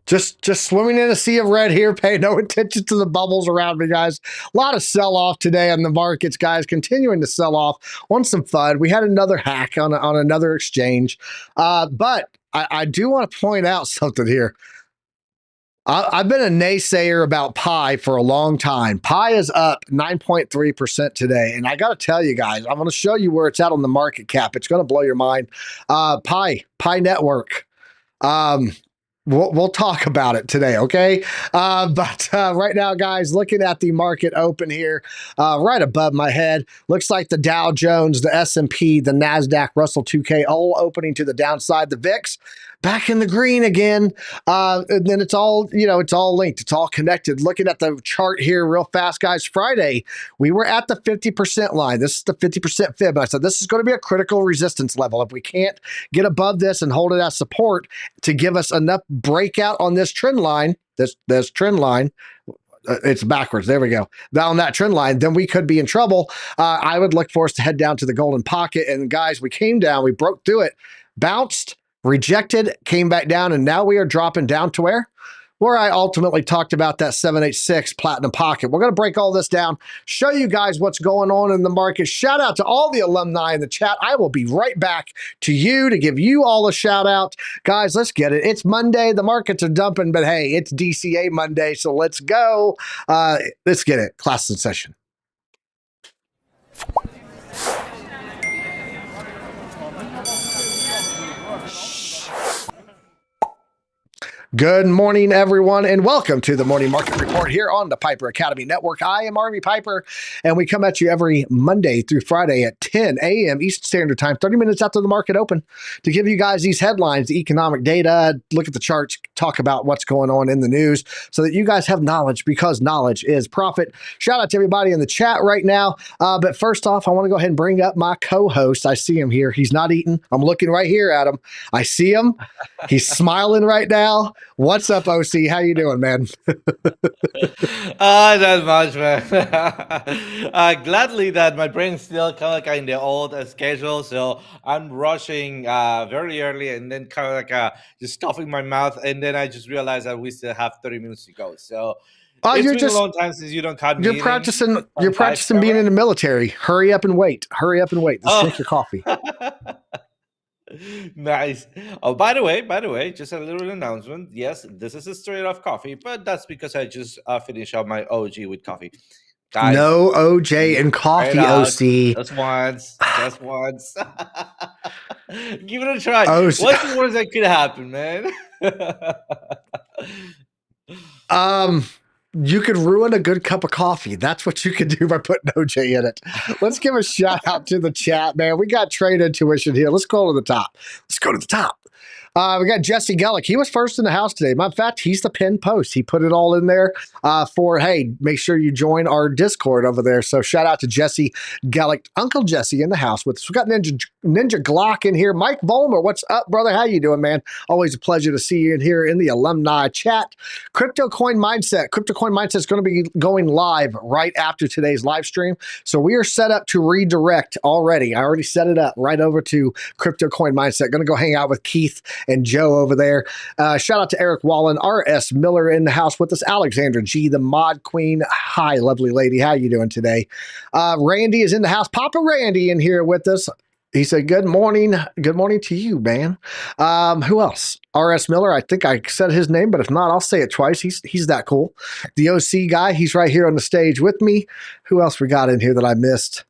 Just swimming in a sea of red here. Pay no attention to the bubbles around me, guys. A lot of sell-off today on the markets, guys. Continuing to sell off. Want some fun. We had another hack on another exchange. But I do want to point out something here. I've been a naysayer about Pi for a long time. Pi is up 9.3% today. And I got to tell you guys, I'm going to show you where it's at on the market cap. It's going to blow your mind. Pi Network. We'll talk about it today, okay? But right now, guys, looking at the market open here, right above my head, looks like the Dow Jones, the S&P, the NASDAQ, Russell 2K, all opening to the downside. The VIX back in the green again. And then it's all, it's all linked. It's all connected. Looking at the chart here real fast, guys. Friday, we were at the 50% line. This is the 50% fib. I said, this is going to be a critical resistance level. If we can't get above this and hold it as support to give us enough breakout on this trend line, this trend line, it's backwards. There we go. Down that trend line, then we could be in trouble. I would look for us to head down to the golden pocket. And guys, we came down, we broke through it, bounced, rejected, came back down, and now we are dropping down to where I ultimately talked about that 786 platinum pocket. We're going to break all this down, show you guys what's going on in the market. Shout out to all the alumni in the chat. I will be right back to you to give you all a shout out. Guys, let's get it. It's Monday. The markets are dumping, but hey, it's DCA Monday, so let's go. Let's get it. Class in session. Good morning, everyone, and welcome to the Morning Market Report here on the Piper Academy Network. I am Army Piper, and we come at you every Monday through Friday at 10 a.m. Eastern Standard Time, 30 minutes after the market open, to give you guys these headlines, the economic data, look at the charts, talk about what's going on in the news, so that you guys have knowledge, because knowledge is profit. Shout out to everybody in the chat right now. But first off, I want to go ahead and bring up my co-host. I see him here. He's not eating. I'm looking right here at him. I see him. He's smiling right now. What's up, OC? How you doing, man? Not much, man. Gladly that my brain's still kind of in the old schedule, so I'm rushing very early and then kind of just stuffing my mouth, and then I just realized that we still have 30 minutes to go. So it's been a long time since you don't caught me. You're practicing being in the military. Hurry up and wait. Hurry up and wait. Let's drink your coffee. Nice. Oh, by the way, just a little announcement. Yes, this is a straight off coffee, but that's because I just finished up my OG with coffee. Guys, no OJ and coffee, OC. Just once. Give it a try. What's the worst that could happen, man? You could ruin a good cup of coffee. That's what you could do by putting OJ in it. Let's give a shout out to the chat, man. We got trade intuition here. Let's go to the top. We got Jesse Gellick. He was first in the house today. In fact, he's the pinned post. He put it all in there for, hey, make sure you join our Discord over there. So shout out to Jesse Gellick, Uncle Jesse in the house with us. We got Ninja Glock in here. Mike Volmer, what's up, brother? How you doing, man? Always a pleasure to see you in here in the alumni chat. CryptoCoin Mindset is going to be going live right after today's live stream. So we are set up to redirect already. I already set it up right over to CryptoCoin Mindset. Going to go hang out with Keith and Joe over there. Shout out to Eric Wallen, R.S. Miller in the house with us, Alexandra G, the mod queen. Hi, lovely lady. How you doing today? Randy is in the house. Papa Randy in here with us. He said, good morning. Good morning to you, man. Who else? R.S. Miller. I think I said his name, but if not, I'll say it twice. He's that cool. The OC guy, he's right here on the stage with me. Who else we got in here that I missed?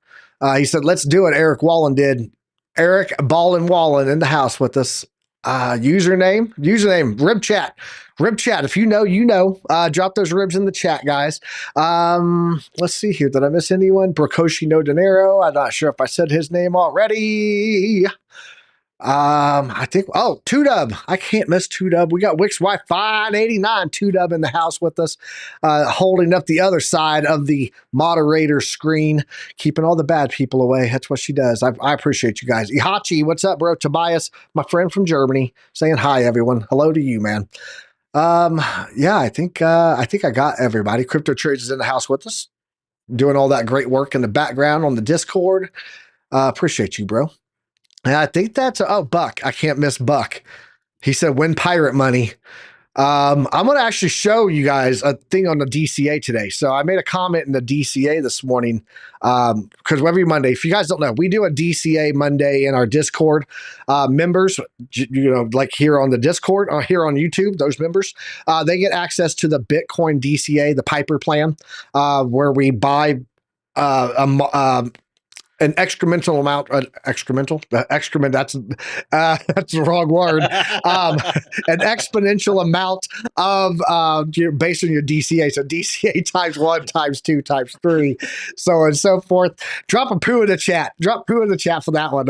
He said, let's do it. Eric Wallen did. Eric Ballin Wallen in the house with us. Username, rib chat. If you know, you know. Drop those ribs in the chat, guys. Let's see here. Did I miss anyone? Brakoshi No Dinero. I'm not sure if I said his name already. I think, 2Dub. I can't miss 2Dub. We got Wix Wi-Fi 89 2Dub in the house with us, holding up the other side of the moderator screen, keeping all the bad people away. That's what she does. I appreciate you guys. Ihachi, what's up, bro? Tobias, my friend from Germany, saying hi, everyone. Hello to you, man. Yeah, I think I got everybody. Crypto Trades is in the house with us, doing all that great work in the background on the Discord. Appreciate you, bro. And I think that's, Buck. I can't miss Buck. He said, win pirate money. I'm going to actually show you guys a thing on the DCA today. So I made a comment in the DCA this morning because every Monday, if you guys don't know, we do a DCA Monday in our Discord members, like here on the Discord or here on YouTube, those members, they get access to the Bitcoin DCA, the Piper plan, where we buy an excremental amount, excrement, that's the wrong word. An exponential amount of, based on your DCA. So DCA times 1, times 2, times 3, so on and so forth. Drop a poo in the chat. Drop poo in the chat for that one.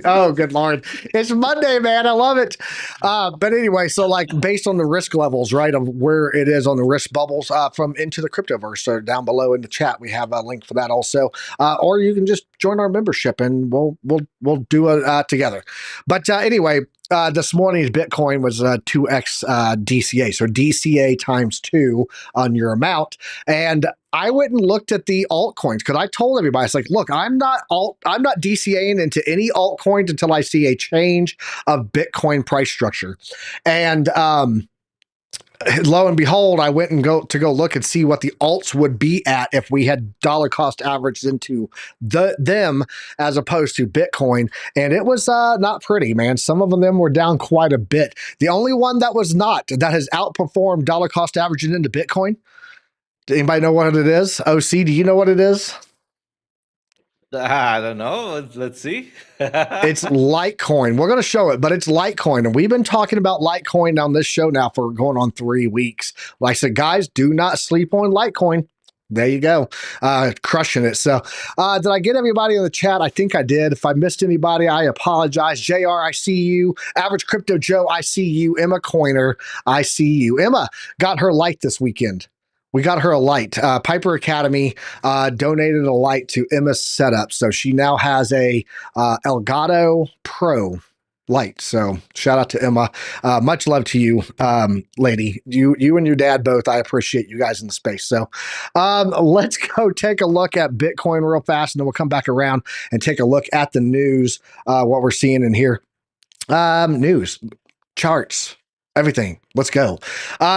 Oh, good Lord. It's Monday, man. I love it. But anyway, so like based on the risk levels, right, of where it is on the risk bubbles from Into the Cryptoverse. So down below in the chat, we have a link for that also. Or you can just join our membership and we'll do it together. But anyway, this morning's Bitcoin was 2x DCA. So DCA times 2 on your amount. And I went and looked at the altcoins because I told everybody, it's like, look, I'm not DCAing into any altcoins until I see a change of Bitcoin price structure. And lo and behold, I went and go look and see what the alts would be at if we had dollar cost averaged into them as opposed to Bitcoin. And it was not pretty, man. Some of them were down quite a bit. The only one that has outperformed dollar cost averaging into Bitcoin. Anybody know what it is? OC, do you know what it is? I don't know. Let's see. It's Litecoin. We're going to show it, but it's Litecoin. And we've been talking about Litecoin on this show now for going on 3 weeks. Like I said, guys, do not sleep on Litecoin. There you go. Crushing it. So did I get everybody in the chat? I think I did. If I missed anybody, I apologize. JR, I see you. Average Crypto Joe, I see you. Emma Coiner, I see you. Emma got her light this weekend. We got her a light. Piper Academy donated a light to Emma's setup. So she now has a Elgato Pro light. So shout out to Emma. Much love to you, lady. You and your dad both. I appreciate you guys in the space. So let's go take a look at Bitcoin real fast, and then we'll come back around and take a look at the news, what we're seeing in here. News, charts, everything. Let's go.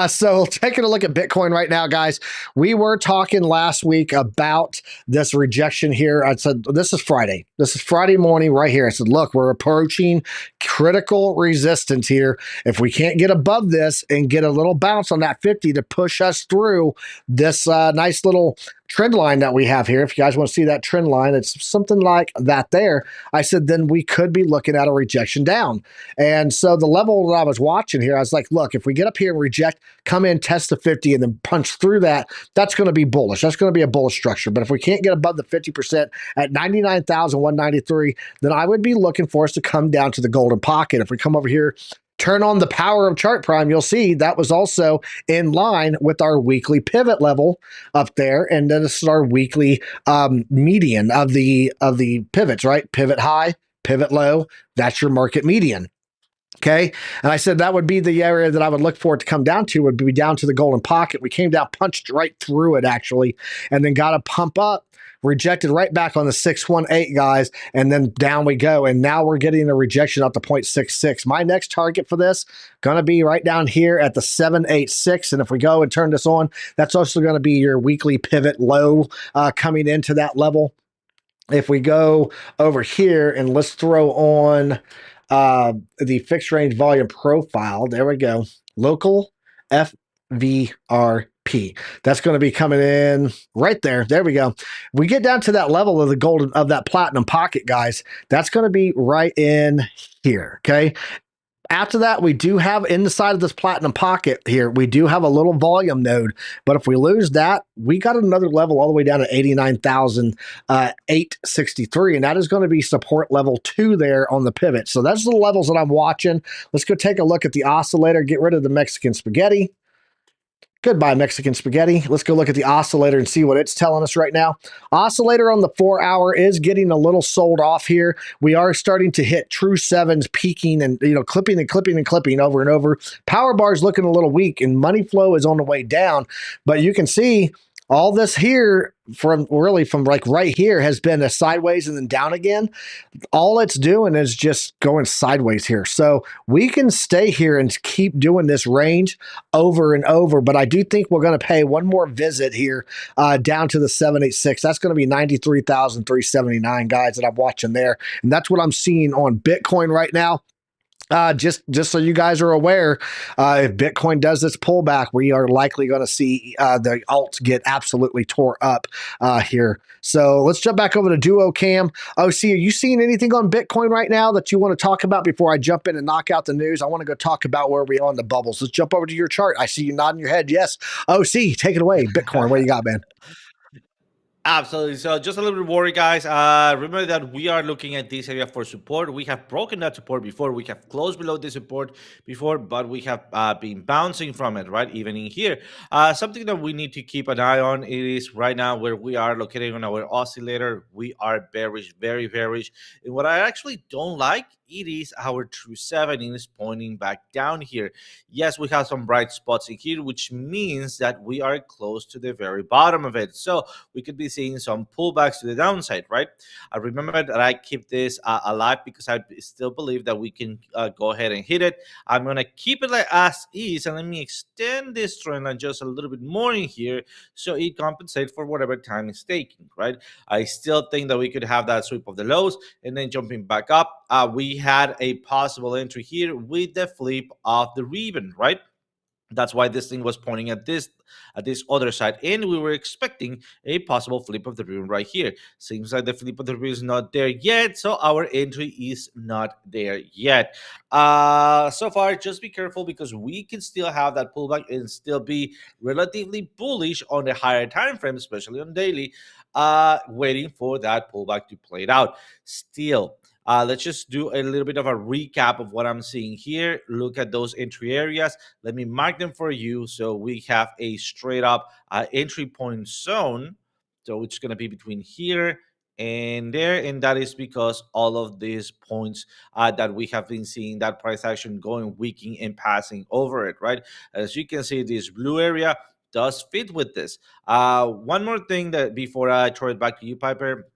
So taking a look at Bitcoin right now, guys, we were talking last week about this rejection here. I said, this is Friday. This is Friday morning right here. I said, look, we're approaching critical resistance here. If we can't get above this and get a little bounce on that 50 to push us through this nice little trend line that we have here, if you guys want to see that trend line, it's something like that there. I said, then we could be looking at a rejection down. And so the level that I was watching here, I was like, look, if we get up here and reject, come in, test the 50 and then punch through that, that's going to be bullish. That's going to be a bullish structure. But if we can't get above the 50% at 99,193, then I would be looking for us to come down to the golden pocket. If we come over here, turn on the power of Chart Prime, you'll see that was also in line with our weekly pivot level up there. And then this is our weekly median of the pivots, right? Pivot high, pivot low, that's your market median. Okay. And I said that would be the area that I would look for it to come down to, would be down to the golden pocket. We came down, punched right through it actually, and then got a pump up, rejected right back on the 618, guys, and then down we go. And now we're getting a rejection up to 0.66. My next target for this going to be right down here at the 786. And if we go and turn this on, that's also going to be your weekly pivot low coming into that level. If we go over here and let's throw on the fixed range volume profile, there we go. Local FVRP. That's going to be coming in right there. There we go. We get down to that level of the golden, of that platinum pocket, guys. That's going to be right in here. Okay. After that, we do have inside of this platinum pocket here, we do have a little volume node. But if we lose that, we got another level all the way down to 89,863. And that is going to be support level 2 there on the pivot. So that's the levels that I'm watching. Let's go take a look at the oscillator, get rid of the Mexican spaghetti. Goodbye, Mexican spaghetti. Let's go look at the oscillator and see what it's telling us right now. Oscillator on the 4-hour is getting a little sold off here. We are starting to hit true sevens, peaking and clipping and clipping and clipping over and over. Power bar is looking a little weak and money flow is on the way down. But you can see all this here from like right here has been a sideways and then down again. All it's doing is just going sideways here. So we can stay here and keep doing this range over and over. But I do think we're going to pay one more visit here down to the 786. That's going to be 93,379, guys, that I'm watching there. And that's what I'm seeing on Bitcoin right now. Just so you guys are aware, if Bitcoin does this pullback, we are likely going to see the alts get absolutely tore up here. So let's jump back over to Duo Cam. OC, are you seeing anything on Bitcoin right now that you want to talk about before I jump in and knock out the news? I want to go talk about where we are on the bubbles. Let's jump over to your chart. I see you nodding your head. Yes. OC, take it away. Bitcoin, what you got, man? Absolutely. So just a little bit worried, guys. Remember that we are looking at this area for support. We have broken that support before. We have closed below this support before, but we have been bouncing from it, right? Even in here. Something that we need to keep an eye on is right now where we are located on our oscillator. We are bearish, very bearish. And what I actually don't like, it is our true 7 is pointing back down here. Yes, we have some bright spots in here, which means that we are close to the very bottom of it. So we could be seeing some pullbacks to the downside, right? I remember that I keep this alive because I still believe that we can go ahead and hit it. I'm going to keep it like as is, and let me extend this trend line just a little bit more in here so it compensates for whatever time it's taking, right? I still think that we could have that sweep of the lows and then jumping back up. We had a possible entry here with the flip of the ribbon, right? That's why this thing was pointing at this other side, and we were expecting a possible flip of the ribbon right here. Seems like the flip of the ribbon is not there yet, so our entry is not there yet. So far, just be careful because we can still have that pullback and still be relatively bullish on the higher time frame, especially on daily, waiting for that pullback to play it out. Still, let's just do a little bit of a recap of what I'm seeing here. Look at those entry areas. Let me mark them for you. So we have a straight up entry point zone. So it's going to be between here and there. And that is because all of these points that we have been seeing that price action going, weakening and passing over it, right? As you can see, this blue area does fit with this. One more thing that before I throw it back to you, Piper,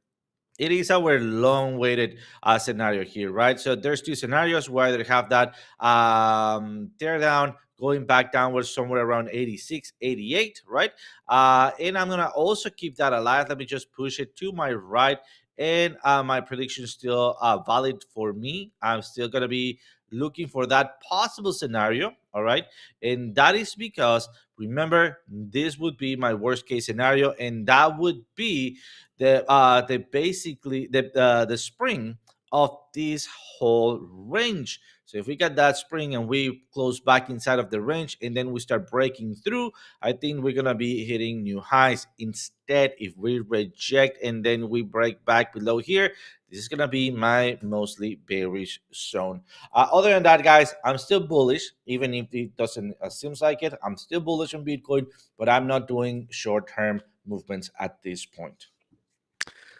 it is our long-weighted scenario here, right? So there's two scenarios where they have that tear down going back downwards somewhere around 86, 88, right? And I'm going to also keep that alive. Let me just push it to my right. And my prediction is still valid for me. I'm still going to be looking for that possible scenario, all right? And that is because, remember, this would be my worst case scenario, and that would be the spring of this whole range. So if we get that spring and we close back inside of the range and then we start breaking through, I think we're gonna be hitting new highs. Instead, if we reject and then we break back below here, this is gonna be my mostly bearish zone. Other than that, guys, I'm still bullish, even if it doesn't seems like it. I'm still bullish on Bitcoin, but I'm not doing short-term movements at this point.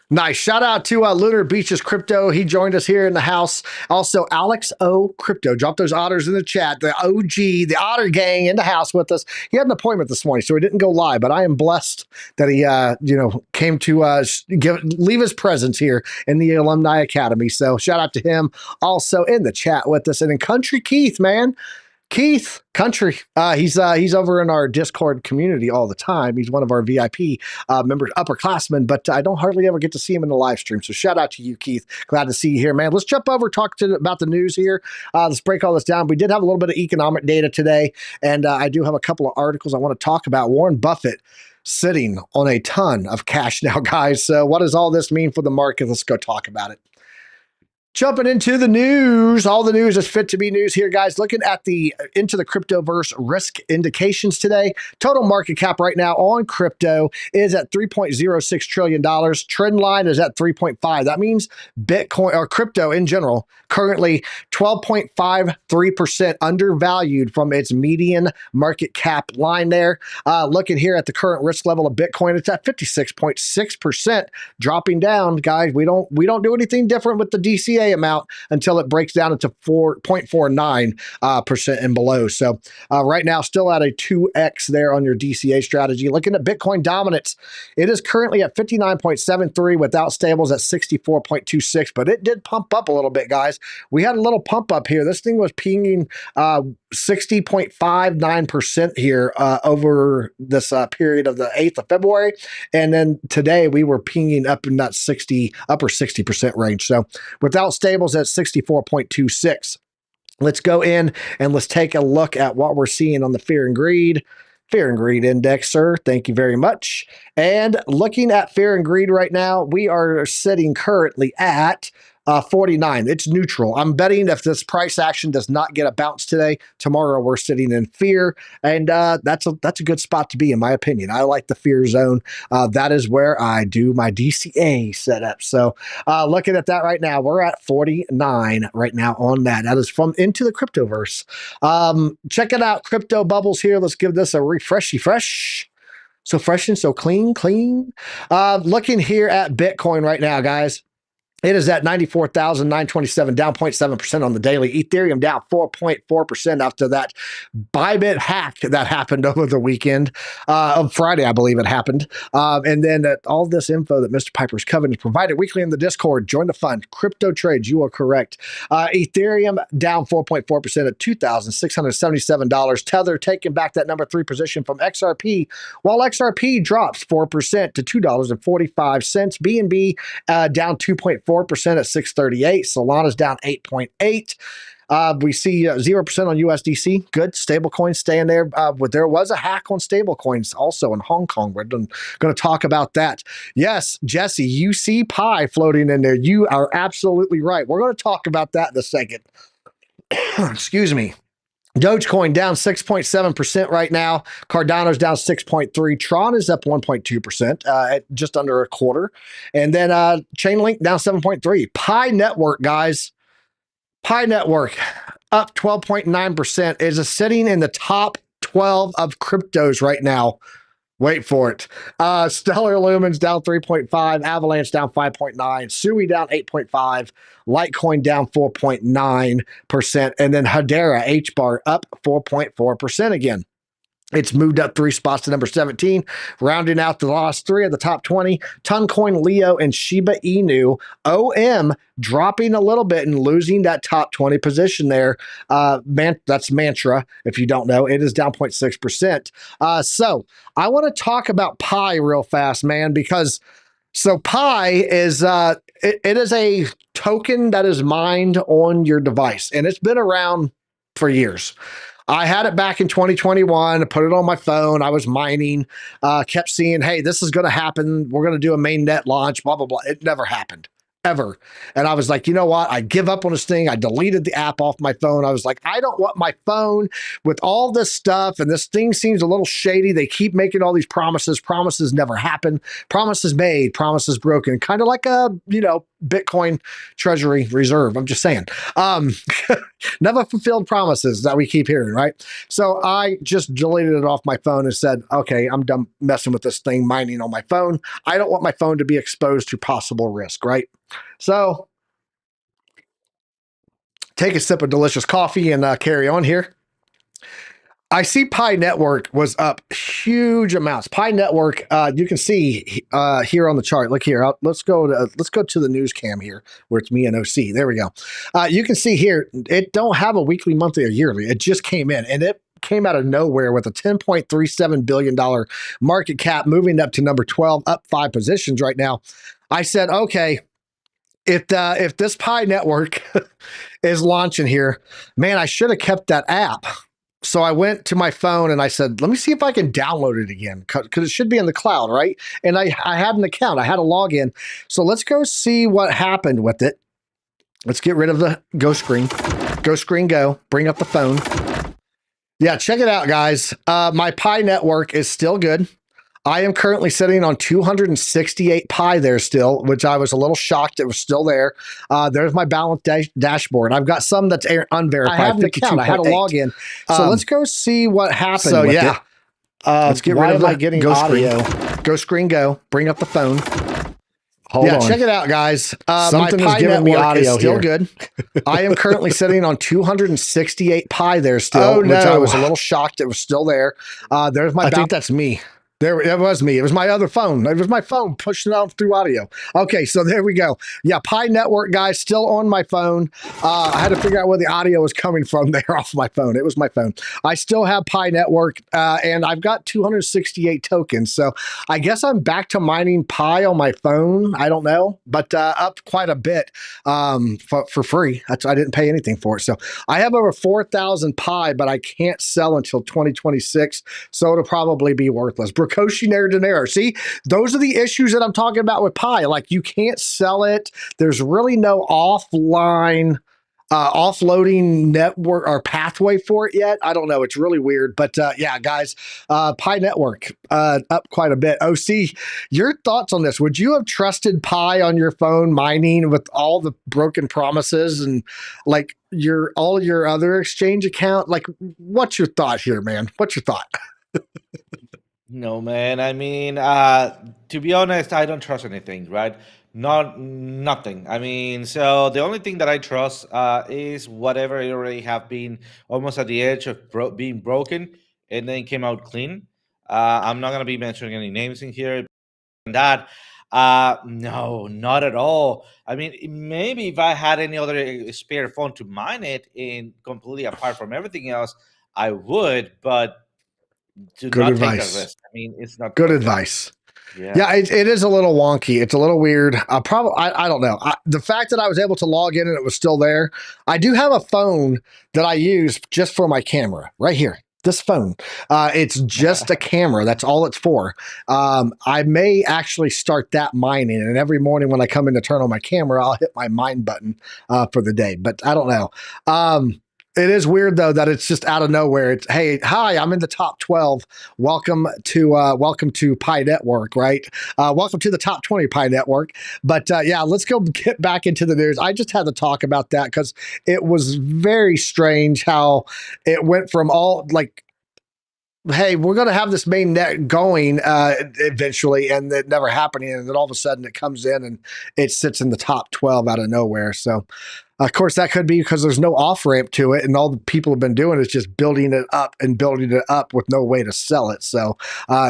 Nice. Shout out to Lunar Beaches Crypto. He joined us here in the house. Also, Alex O Crypto. Drop those otters in the chat. The OG, the Otter Gang in the house with us. He had an appointment this morning, so he didn't go live, but I am blessed that he, came to leave his presence here in the Alumni Academy. So shout out to him. Also in the chat with us. And then Country Keith, man. Keith Country, he's over in our Discord community all the time. He's one of our VIP members, upperclassmen, but I don't hardly ever get to see him in the live stream. So shout out to you, Keith. Glad to see you here, man. Let's jump over, about the news here. Let's break all this down. We did have a little bit of economic data today, and I do have a couple of articles I want to talk about. Warren Buffett sitting on a ton of cash now, guys. So what does all this mean for the market? Let's go talk about it. Jumping into the news, all the news is fit to be news here, guys. Looking at the Into the Cryptoverse risk indications today, total market cap right now on crypto is at $3.06 trillion. Trend line is at 3.5. That means Bitcoin or crypto in general currently 12.53% undervalued from its median market cap line there. Looking here at the current risk level of Bitcoin, it's at 56.6%, dropping down, guys. We don't do anything different with the DCA DCA amount until it breaks down into 4.49% and below. So right now, still at a 2x there on your DCA strategy. Looking at Bitcoin dominance, it is currently at 59.73 without stables at 64.26, but it did pump up a little bit, guys. We had a little pump up here. This thing was pinging 60.59% here over this period of the 8th of February. And then today we were pinging up in that upper 60% range. So without stables at 64.26. Let's go in and let's take a look at what we're seeing on the fear and greed index, sir. Thank you very much. And looking at fear and greed right now, we are sitting currently at 49. It's neutral. I'm betting if this price action does not get a bounce today, tomorrow we're sitting in fear, and that's a good spot to be, in my opinion. I like the fear zone. That is where I do my DCA setup. So looking at that right now, we're at 49 right now on that. That is from Into the Cryptoverse. Check it out, Crypto Bubbles here. Let's give this a refreshy fresh. So fresh and so clean. Looking here at Bitcoin right now, guys. It is at 94,927, down 0.7% on the daily. Ethereum down 4.4% after that Bybit hack that happened over the weekend. On Friday, I believe it happened. And then all this info that Mr. Piper's Coven is provided weekly in the Discord. Join the fun. Crypto trades, you are correct. Ethereum down 4.4% at $2,677. Tether taking back that number 3 position from XRP, while XRP drops 4% to $2.45. BNB down 2.4% at 638. Solana's down 8.8. We see 0% on USDC. Good. Stablecoins staying there. But there was a hack on stablecoins also in Hong Kong. We're going to talk about that. Yes, Jesse, you see Pi floating in there. You are absolutely right. We're going to talk about that in a second. Excuse me. Dogecoin down 6.7% right now. Cardano's down 6.3%. Tron is up 1.2%, at just under a quarter. And then Chainlink down 7.3%. Pi Network, guys. Pi Network up 12.9%, is sitting in the top 12 of cryptos right now. Wait for it. Stellar Lumens down 3.5, Avalanche down 5.9, Sui down 8.5, Litecoin down 4.9%, and then Hedera HBAR up 4.4% again. It's moved up 3 spots to number 17, rounding out the last 3 of the top 20. Toncoin, Leo, and Shiba Inu. OM dropping a little bit and losing that top 20 position there. That's Mantra, if you don't know. It is down 0.6%. So I want to talk about Pi real fast, man, because so Pi is it is a token that is mined on your device, and it's been around for years. I had it back in 2021, put it on my phone. I was mining, kept seeing, hey, this is going to happen. We're going to do a mainnet launch, blah, blah, blah. It never happened, ever. And I was like, you know what? I give up on this thing. I deleted the app off my phone. I was like, I don't want my phone with all this stuff. And this thing seems a little shady. They keep making all these promises. Promises never happen. Promises made, promises broken. Kind of like a, Bitcoin Treasury Reserve. I'm just saying. Never fulfilled promises that we keep hearing, right? So I just deleted it off my phone and said, okay, I'm done messing with this thing, mining on my phone. I don't want my phone to be exposed to possible risk, right? So take a sip of delicious coffee and carry on here. I see Pi Network was up huge amounts. Pi Network, you can see here on the chart. Look here. Let's go to the news cam here, where it's me and OC. There we go. You can see here it don't have a weekly, monthly, or yearly. It just came in, and it came out of nowhere with a $10.37 billion market cap, moving up to number 12, up 5 positions right now. I said, okay, if this Pi Network is launching here, man, I should have kept that app. So I went to my phone and I said, let me see if I can download it again, because it should be in the cloud, right? And I had an account. I had a login. So let's go see what happened with it. Let's get rid of the go screen. Go screen, go. Bring up the phone. Yeah, check it out, guys. My Pi Network is still good. I am currently sitting on 268 Pi there still, which I was a little shocked it was still there. There's my balance dashboard. I've got some that's unverified. I have an account. I had a login. So let's go see what happened. So yeah, let's get rid of the go screen. Go screen, go. Bring up the phone. Hold on. Check it out, guys. Something My is Pi giving me network is audio still here. good. I am currently sitting on 268 Pi there still, Oh, which I no. was a little shocked it was still there. There's my I think that's me. There, it was me. It was my other phone. It was my phone pushing out through audio. Okay, so there we go. Yeah, Pi Network, guys, still on my phone. I had to figure out where the audio was coming from there off my phone. It was my phone. I still have Pi Network, and I've got 268 tokens. So I guess I'm back to mining Pi on my phone. I don't know, but up quite a bit for free. I didn't pay anything for it. So I have over 4,000 Pi, but I can't sell until 2026. So it'll probably be worthless. Precautionary dinero. See, those are the issues that I'm talking about with Pi. Like, you can't sell it. There's really no offline offloading network or pathway for it yet. I don't know. It's really weird. But yeah, guys, Pi Network up quite a bit. OC, your thoughts on this? Would you have trusted Pi on your phone mining with all the broken promises and like all your other exchange account? Like, what's your thought here, man? What's your thought? No, man. I mean, to be honest, I don't trust anything, right? Nothing. I mean, so the only thing that I trust is whatever it already have been almost at the edge of being broken and then came out clean. I'm not gonna be mentioning any names in here. That, no, not at all. I mean, maybe if I had any other spare phone to mine it in completely apart from everything else, I would, but do Good not take that advice. risk. I mean, it's not Good worth it. advice. Yeah. Yeah, it is a little wonky. It's a little weird. I don't know. The fact that I was able to log in and it was still there. I do have a phone that I use just for my camera right here. This phone. It's just a camera. That's all it's for. I may actually start that mining, and every morning when I come in to turn on my camera, I'll hit my mine button for the day. But I don't know. It is weird though that it's just out of nowhere. It's, hey, hi, I'm in the top 12. Welcome to Pi Network, right? Welcome to the top 20 Pi Network. But yeah, let's go get back into the news. I just had to talk about that because it was very strange how it went from all like, hey, we're going to have this main net going eventually, and it never happening. And then all of a sudden it comes in and it sits in the top 12 out of nowhere. So, of course, that could be because there's no off ramp to it, and all the people have been doing is just building it up and building it up with no way to sell it. So,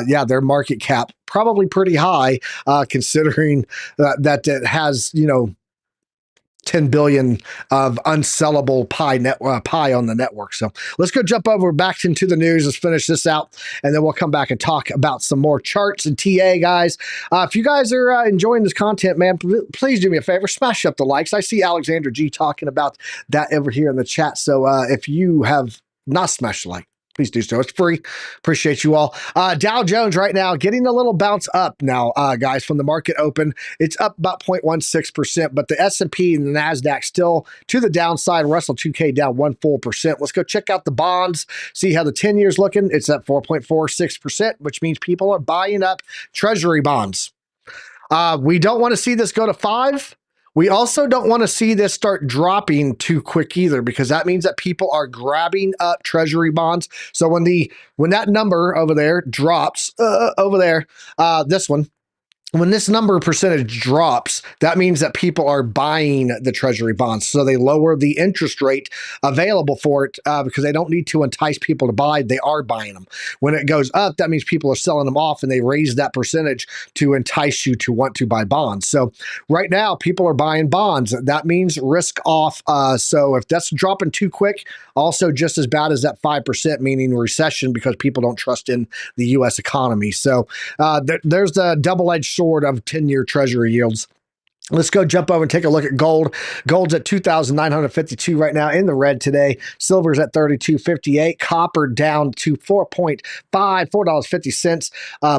yeah, their market cap probably pretty high, considering that it has 10 billion of unsellable Pi on the network. So let's go jump over back into the news. Let's finish this out, and then we'll come back and talk about some more charts and TA, guys. If you guys are enjoying this content, man, please do me a favor, smash up the likes. I see Alexander G talking about that over here in the chat. So if you have not smashed the like, please do so. It's free. Appreciate you all. Dow Jones right now getting a little bounce up now, guys, from the market open. It's up about 0.16%, but the S&P and the NASDAQ still to the downside. Russell 2K down 1%. Let's go check out the bonds, see how the 10 years looking. It's at 4.46%, which means people are buying up treasury bonds. We don't want to see this go to 5. We also don't want to see this start dropping too quick either, because that means that people are grabbing up treasury bonds. So when that number over there drops over there, this one, when this number percentage drops, that means that people are buying the treasury bonds. So they lower the interest rate available for it because they don't need to entice people to buy. They are buying them. When it goes up, that means people are selling them off, and they raise that percentage to entice you to want to buy bonds. So right now, people are buying bonds. That means risk off. So if that's dropping too quick, also just as bad as that 5%, meaning recession, because people don't trust in the U.S. economy. So there's the double-edged sword of 10-year treasury yields. Let's go jump over and take a look at gold. Gold's at 2,952 right now in the red today. Silver's at 32.58. Copper down to $4.50.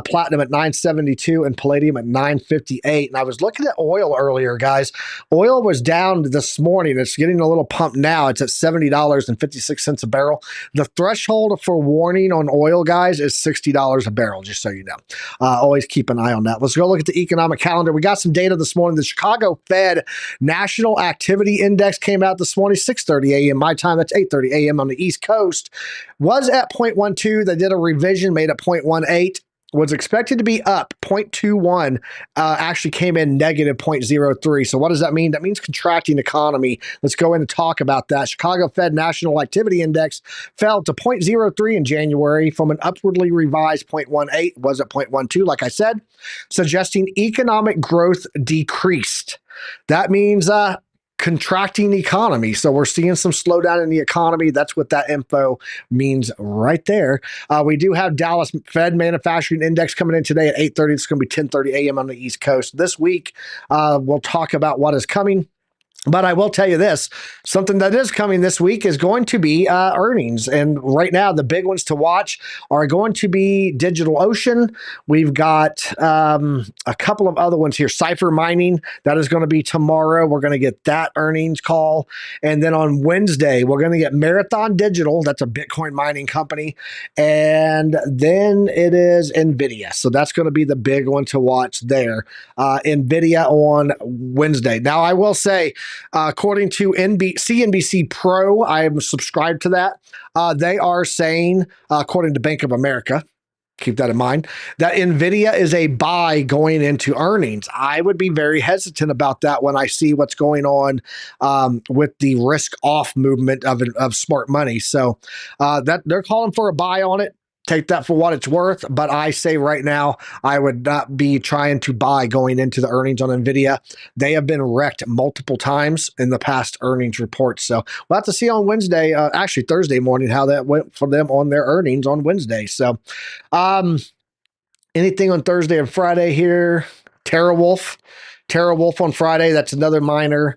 Platinum at 972 and palladium at 958. And I was looking at oil earlier, guys. Oil was down this morning. It's getting a little pump now. It's at $70.56 a barrel. The threshold for warning on oil, guys, is $60 a barrel, just so you know. Always keep an eye on that. Let's go look at the economic calendar. We got some data this morning. The Chicago Fed National Activity Index came out this morning, 6:30 a.m. my time. That's 8:30 a.m. on the East Coast. Was at 0.12. They did a revision, made it 0.18. was expected to be up 0.21, actually came in negative 0.03. So what does that mean? That means contracting economy. Let's go in and talk about that. Chicago Fed National Activity Index fell to 0.03 in January from an upwardly revised 0.18. Was at 0.12, like I said, suggesting economic growth decreased. That means contracting economy. So we're seeing some slowdown in the economy. That's what that info means right there. We do have Dallas Fed Manufacturing Index coming in today at 8:30. It's going to be 10:30 a.m. on the East Coast. This week, we'll talk about what is coming. But I will tell you this, something that is coming this week is going to be earnings. And right now, the big ones to watch are going to be DigitalOcean. We've got a couple of other ones here. Cypher Mining, that is going to be tomorrow. We're going to get that earnings call. And then on Wednesday, we're going to get Marathon Digital. That's a Bitcoin mining company. And then it is NVIDIA. So that's going to be the big one to watch there. NVIDIA on Wednesday. Now, I will say, according to CNBC Pro, I am subscribed to that. They are saying, according to Bank of America, keep that in mind, that NVIDIA is a buy going into earnings. I would be very hesitant about that when I see what's going on with the risk off movement of smart money. So that they're calling for a buy on it. Take that for what it's worth. But I say right now, I would not be trying to buy going into the earnings on NVIDIA. They have been wrecked multiple times in the past earnings reports. So we'll have to see on Wednesday, actually Thursday morning, how that went for them on their earnings on Wednesday. So anything on Thursday and Friday here? TeraWulf on Friday. That's another miner.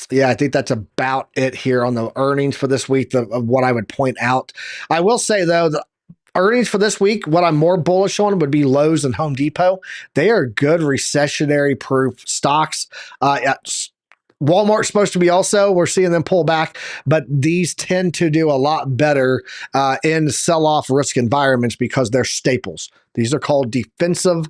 Yeah, I think that's about it here on the earnings for this week of what I would point out. I will say, though, the earnings for this week, what I'm more bullish on would be Lowe's and Home Depot. They are good recessionary-proof stocks. Walmart's supposed to be also. We're seeing them pull back, but these tend to do a lot better in sell-off risk environments because they're staples. These are called defensive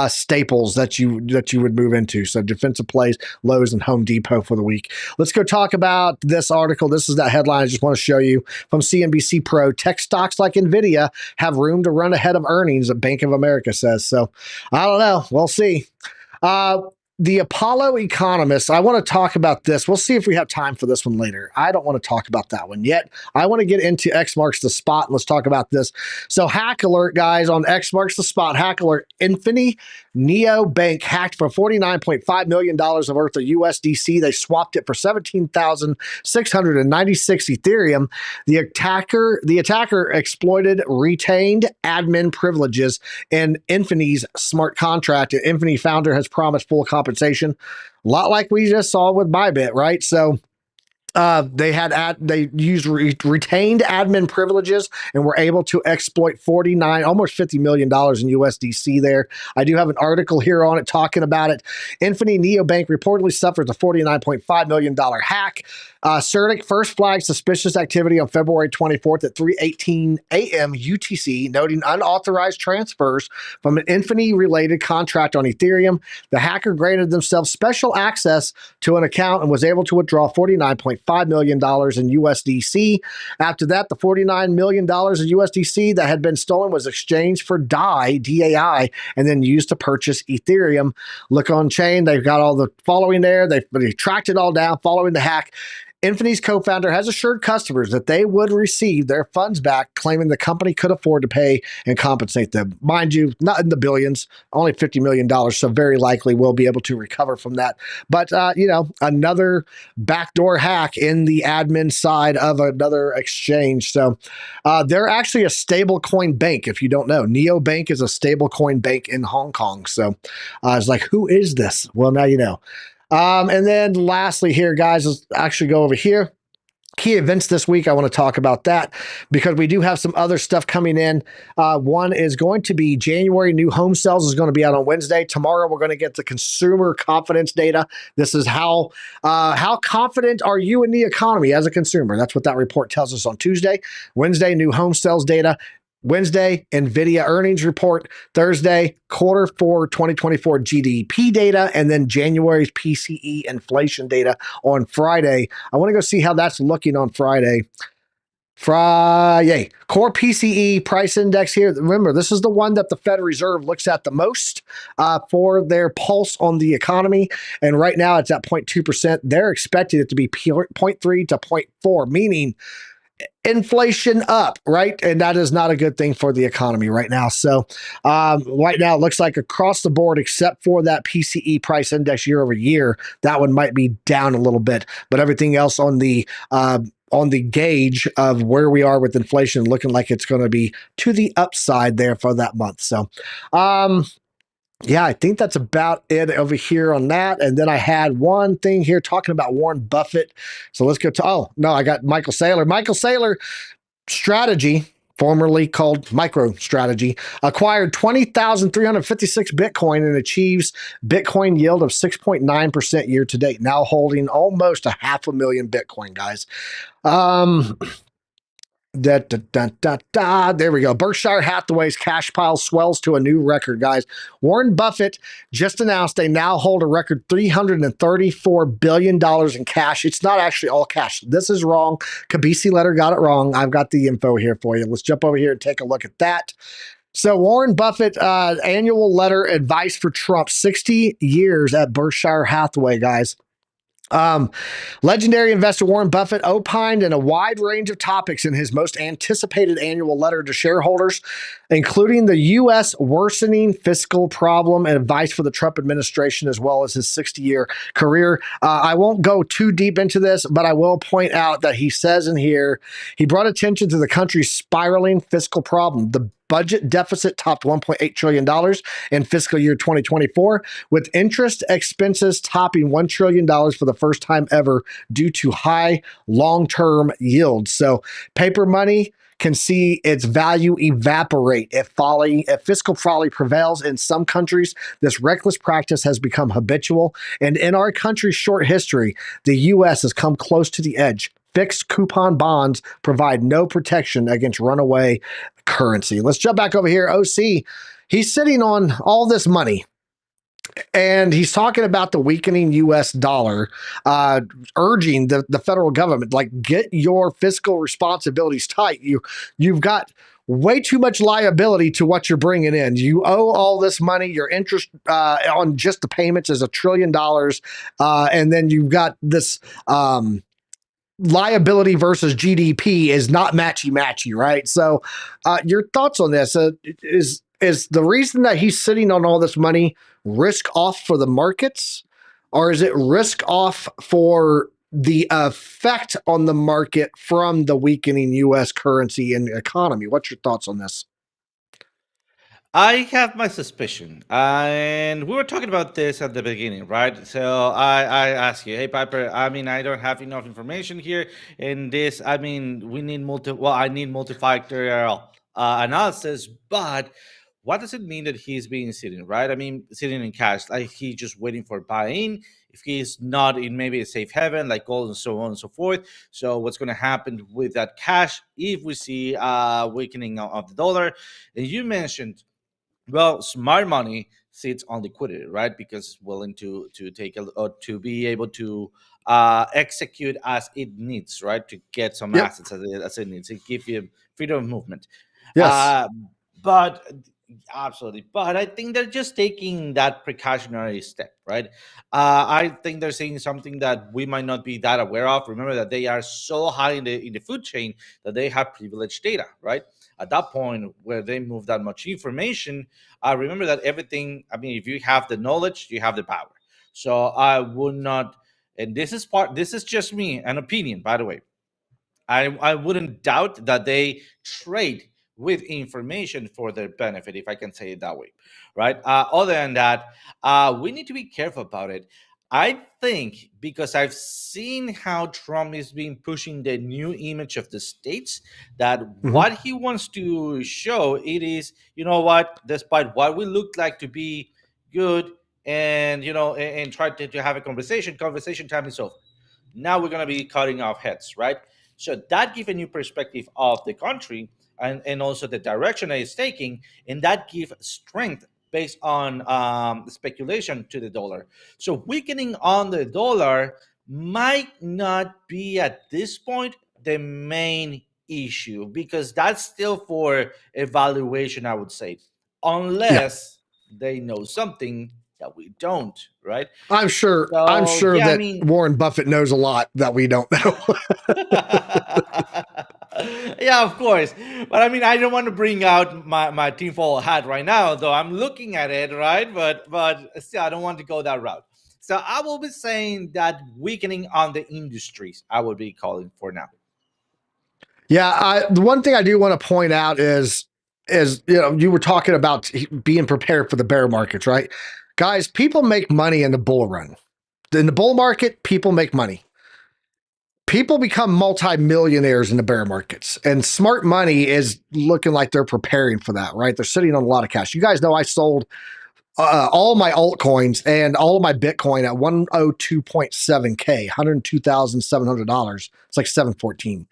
staples that you would move into. So defensive plays, Lowe's and Home Depot for the week. Let's go talk about this article. This is that headline I just want to show you from CNBC Pro. Tech stocks like NVIDIA have room to run ahead of earnings, Bank of America says. So I don't know. We'll see. The Apollo economists, I want to talk about this. We'll see if we have time for this one later. I don't want to talk about that one yet. I want to get into X marks the spot. Let's talk about this. So hack alert, guys, on X marks the spot. Hack alert. Infinity Neo Bank hacked for $49.5 million of worth of USDC. They swapped it for 17,696 Ethereum. The attacker exploited retained admin privileges in Infinity's smart contract. The Infinity founder has promised full compensation. A lot like we just saw with Bybit, right? So they used retained admin privileges and were able to exploit almost $50 million in USDC there. I do have an article here on it talking about it. Infinity Neobank reportedly suffered a $49.5 million hack. CertiK first flagged suspicious activity on February 24th at 3:18 a.m. UTC, noting unauthorized transfers from an Infinity-related contract on Ethereum. The hacker granted themselves special access to an account and was able to withdraw $49.5 million in USDC. After that, the $49 million in USDC that had been stolen was exchanged for DAI, and then used to purchase Ethereum. Look on chain. They've got all the following there. They tracked it all down following the hack. Infinity's co-founder has assured customers that they would receive their funds back, claiming the company could afford to pay and compensate them. Mind you, not in the billions, only $50 million, so very likely we'll be able to recover from that. But, another backdoor hack in the admin side of another exchange. So they're actually a stablecoin bank, if you don't know. Neobank is a stablecoin bank in Hong Kong. So it's like, who is this? Well, now you know. And then lastly here, guys, let's actually go over here. Key events this week. I want to talk about that because we do have some other stuff coming in. One is going to be January new home sales is going to be out on Wednesday. Tomorrow, we're going to get the consumer confidence data. This is how confident are you in the economy as a consumer? That's what that report tells us on Tuesday. Wednesday, new home sales data. Wednesday, NVIDIA earnings report. Thursday, Q4 2024 GDP data, and then January's PCE inflation data on Friday. I want to go see how that's looking on Friday. Friday. Core PCE price index here. Remember, this is the one that the Fed Reserve looks at the most for their pulse on the economy. And right now it's at 0.2%. They're expecting it to be 0.3 to 0.4, meaning inflation up, right? And that is not a good thing for the economy right now. So right now it looks like across the board, except for that PCE price index year over year, that one might be down a little bit, but everything else on the gauge of where we are with inflation looking like it's going to be to the upside there for that month. So yeah, I think that's about it over here on that. And then I had one thing here talking about Warren Buffett. So let's go to, oh, no, I got Michael Saylor. Michael Saylor Strategy, formerly called Micro Strategy, acquired 20,356 Bitcoin and achieves Bitcoin yield of 6.9% year to date, now holding almost 500,000 Bitcoin, guys. There we go. Berkshire Hathaway's cash pile swells to a new record, guys. Warren Buffett just announced they now hold a record $334 billion in cash. It's not actually all cash. This is wrong. Kabisi letter got it wrong. I've got the info here for you. Let's jump over here and take a look at that. So Warren Buffett annual letter advice for Trump, 60 years at Berkshire Hathaway, guys. Legendary investor Warren Buffett opined in a wide range of topics in his most anticipated annual letter to shareholders, including the U.S. worsening fiscal problem and advice for the Trump administration, as well as his 60-year career. I won't go too deep into this, but I will point out that he says in here, he brought attention to the country's spiraling fiscal problem. The budget deficit topped $1.8 trillion in fiscal year 2024, with interest expenses topping $1 trillion for the first time ever due to high long-term yields. So paper money can see its value evaporate if fiscal folly prevails in some countries. This reckless practice has become habitual, and in our country's short history, the U.S. has come close to the edge. Fixed coupon bonds provide no protection against runaway currency. Let's jump back over here. OC, he's sitting on all this money, and he's talking about the weakening U.S. dollar, urging the federal government, like, get your fiscal responsibilities tight. You've got way too much liability to what you're bringing in. You owe all this money. Your interest on just the payments is $1 trillion. And then you've got this liability versus GDP is not matchy, right? So your thoughts on this? Is the reason that he's sitting on all this money risk off for the markets, or is it risk off for the effect on the market from the weakening U.S. currency and economy? What's your thoughts on this? I have my suspicion, and we were talking about this at the beginning, right? So I asked you, hey Piper, I mean, I don't have enough information here in this. I mean, we need I need multifactorial analysis, but what does it mean that he's being sitting, right? I mean, sitting in cash, like he's just waiting for buy-in. If he's not in maybe a safe haven, like gold and so on and so forth. So what's going to happen with that cash if we see weakening of the dollar? And you mentioned, well, smart money sits on liquidity, right? Because it's willing to take or to be able to execute as it needs, right? To get some Yep. assets as it needs. It gives you freedom of movement. Yes. Uh, but absolutely, but I think they're just taking that precautionary step, right? I think they're saying something that we might not be that aware of. Remember that they are so high in the food chain that they have privileged data, right? At that point where they move that much information, remember that everything, I mean, if you have the knowledge, you have the power. So I would not, and this is just me, an opinion, by the way. I wouldn't doubt that they trade with information for their benefit, if I can say it that way, right? Other than that, we need to be careful about it. I think because I've seen how Trump is being pushing the new image of the states, that Mm-hmm. what he wants to show it is, you know what, despite what we look like to be good, and and try to have a conversation time is over. Now we're going to be cutting off heads, right? So that gives a new perspective of the country, and also the direction that it's taking, and that gives strength based on speculation to the dollar. So weakening on the dollar might not be at this point the main issue because that's still for evaluation, I would say, Yeah. unless they know something that we don't, right? I'm sure. I'm So sure yeah, I that mean, Warren Buffett knows a lot that we don't know. yeah, of course. But I mean, I don't want to bring out my tinfoil hat right now, though I'm looking at it, right? But still, I don't want to go that route. So I will be saying that weakening on the industries, I would be calling for now. Yeah, the one thing I do want to point out is you were talking about being prepared for the bear markets, right? Guys, people make money in the bull run. In the bull market, people make money. People become multimillionaires in the bear markets, and smart money is looking like they're preparing for that, right? They're sitting on a lot of cash. You guys know I sold all my altcoins and all of my Bitcoin at 102.7K, $102,700. It's like 714.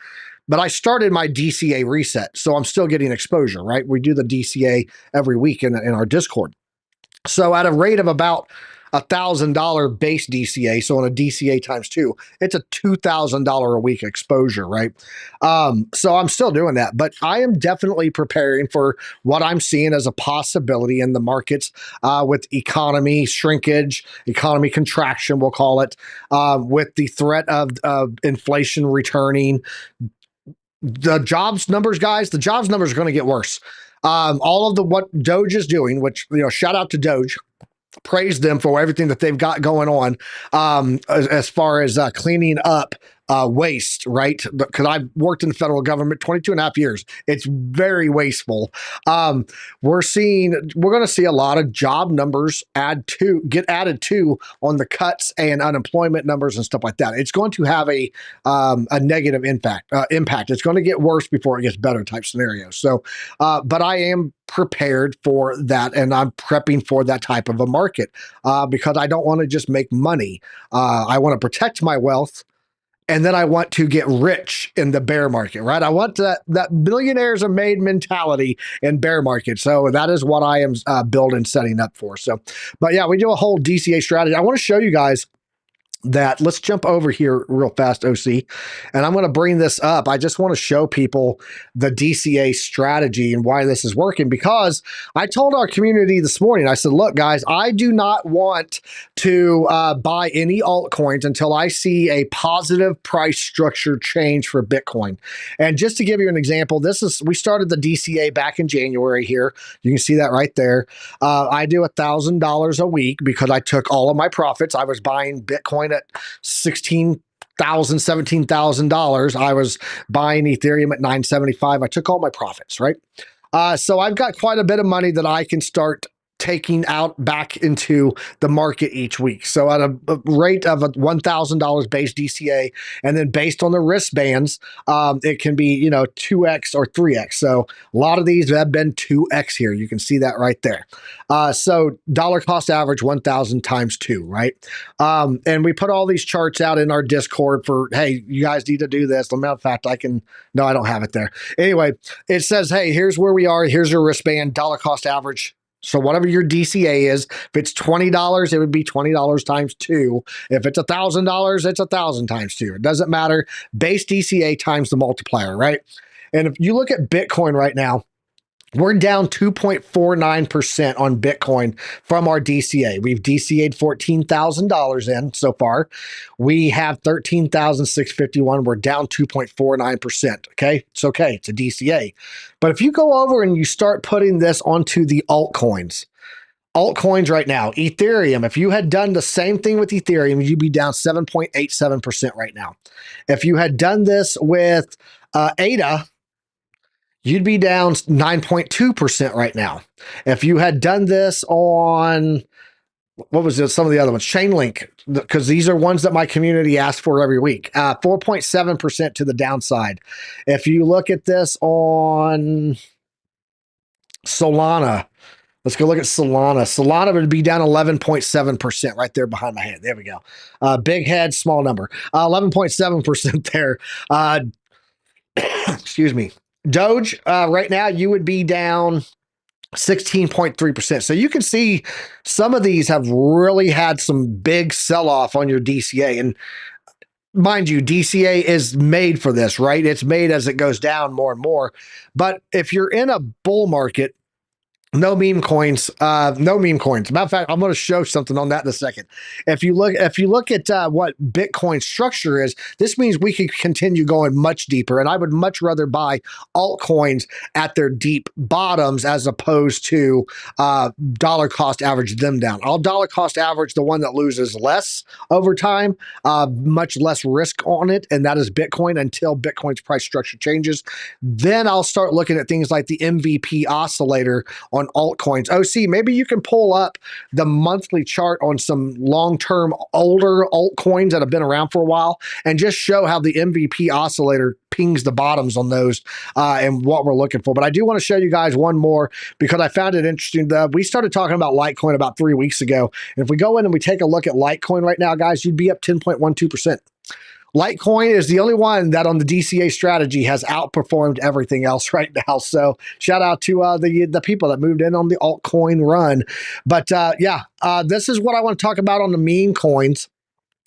But I started my DCA reset, so I'm still getting exposure, right? We do the DCA every week in our Discord. So at a rate of about $1,000 base DCA, so on a DCA times two, it's a $2,000 a week exposure, right? So I'm still doing that, but I am definitely preparing for what I'm seeing as a possibility in the markets with economy shrinkage, economy contraction, we'll call it, with the threat of inflation returning. The jobs numbers, guys, the jobs numbers are going to get worse. All of what Doge is doing, which, shout out to Doge, praise them for everything that they've got going on as far as cleaning up waste, right? Because I've worked in the federal government 22 and a half years. It's very wasteful. We're going to see a lot of job numbers get added to on the cuts and unemployment numbers and stuff like that. It's going to have a negative impact. It's going to get worse before it gets better type scenario. So, but I am prepared for that, and I'm prepping for that type of a market because I don't want to just make money. I want to protect my wealth, and then I want to get rich in the bear market, right? I want that millionaires are made mentality in bear market. So that is what I am building, setting up for. So, but yeah, we do a whole DCA strategy. I want to show you guys that. Let's jump over here real fast, OC, and I'm going to bring this up. I just want to show people the DCA strategy and why this is working, because I told our community this morning, I said, look, guys, I do not want to buy any altcoins until I see a positive price structure change for Bitcoin. And just to give you an example, we started the DCA back in January here. You can see that right there. I do $1,000 a week because I took all of my profits. I was buying Bitcoin at $16,000, $17,000. I was buying Ethereum at $975. I took all my profits, right? So I've got quite a bit of money that I can start taking out back into the market each week. So at a rate of $1,000 base DCA, and then based on the wristbands, it can be 2x or 3x. So a lot of these have been 2x here. You can see that right there. So dollar cost average 1,000 times 2, right? And we put all these charts out in our Discord for, hey, you guys need to do this. Matter of fact, I don't have it there. Anyway, it says, hey, here's where we are. Here's your wristband, dollar cost average. So whatever your DCA is, if it's $20, it would be $20 times 2. If it's $1,000, it's 1,000 times 2. It doesn't matter. Base DCA times the multiplier, right? And if you look at Bitcoin right now, we're down 2.49% on Bitcoin from our DCA. We've DCA'd $14,000 in so far. We have 13,651. We're down 2.49%. Okay, it's okay. It's a DCA. But if you go over and you start putting this onto the altcoins right now, Ethereum, if you had done the same thing with Ethereum, you'd be down 7.87% right now. If you had done this with ADA, you'd be down 9.2% right now. If you had done this on, what was it, some of the other ones, Chainlink, because these are ones that my community asks for every week, 4.7% to the downside. If you look at this on Solana, let's go look at Solana. Solana would be down 11.7% right there behind my head. There we go. Big head, small number. 11.7% there. Excuse me. Doge, right now, you would be down 16.3%. So you can see some of these have really had some big sell-off on your DCA. And mind you, DCA is made for this, right? It's made as it goes down more and more. But if you're in a bull market, no meme coins. No meme coins. Matter of fact, I'm going to show something on that in a second. If you look at what Bitcoin structure is, this means we could continue going much deeper. And I would much rather buy altcoins at their deep bottoms as opposed to dollar cost average them down. I'll dollar cost average the one that loses less over time, much less risk on it, and that is Bitcoin until Bitcoin's price structure changes. Then I'll start looking at things like the MVP oscillator on altcoins. OC, maybe you can pull up the monthly chart on some long-term older altcoins that have been around for a while and just show how the MVP oscillator pings the bottoms on those and what we're looking for. But I do want to show you guys one more because I found it interesting. We started talking about Litecoin about 3 weeks ago. And if we go in and we take a look at Litecoin right now, guys, you'd be up 10.12%. Litecoin is the only one that on the DCA strategy has outperformed everything else right now. So shout out to the people that moved in on the altcoin run. But this is what I want to talk about on the meme coins.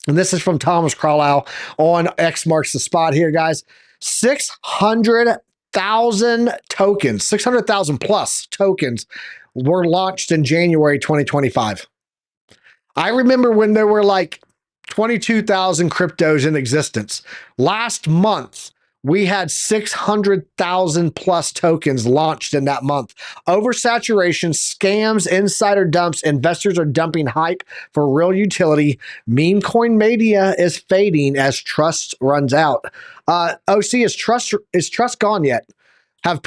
And this is from Thomas Carlisle on X marks the spot here, guys. 600,000 tokens, 600,000 plus tokens were launched in January 2025. I remember when there were like 22,000 cryptos in existence. Last month, we had 600,000 plus tokens launched in that month. Oversaturation, scams, insider dumps, investors are dumping hype for real utility. Meme coin mania is fading as trust runs out. OC, is trust gone yet? Have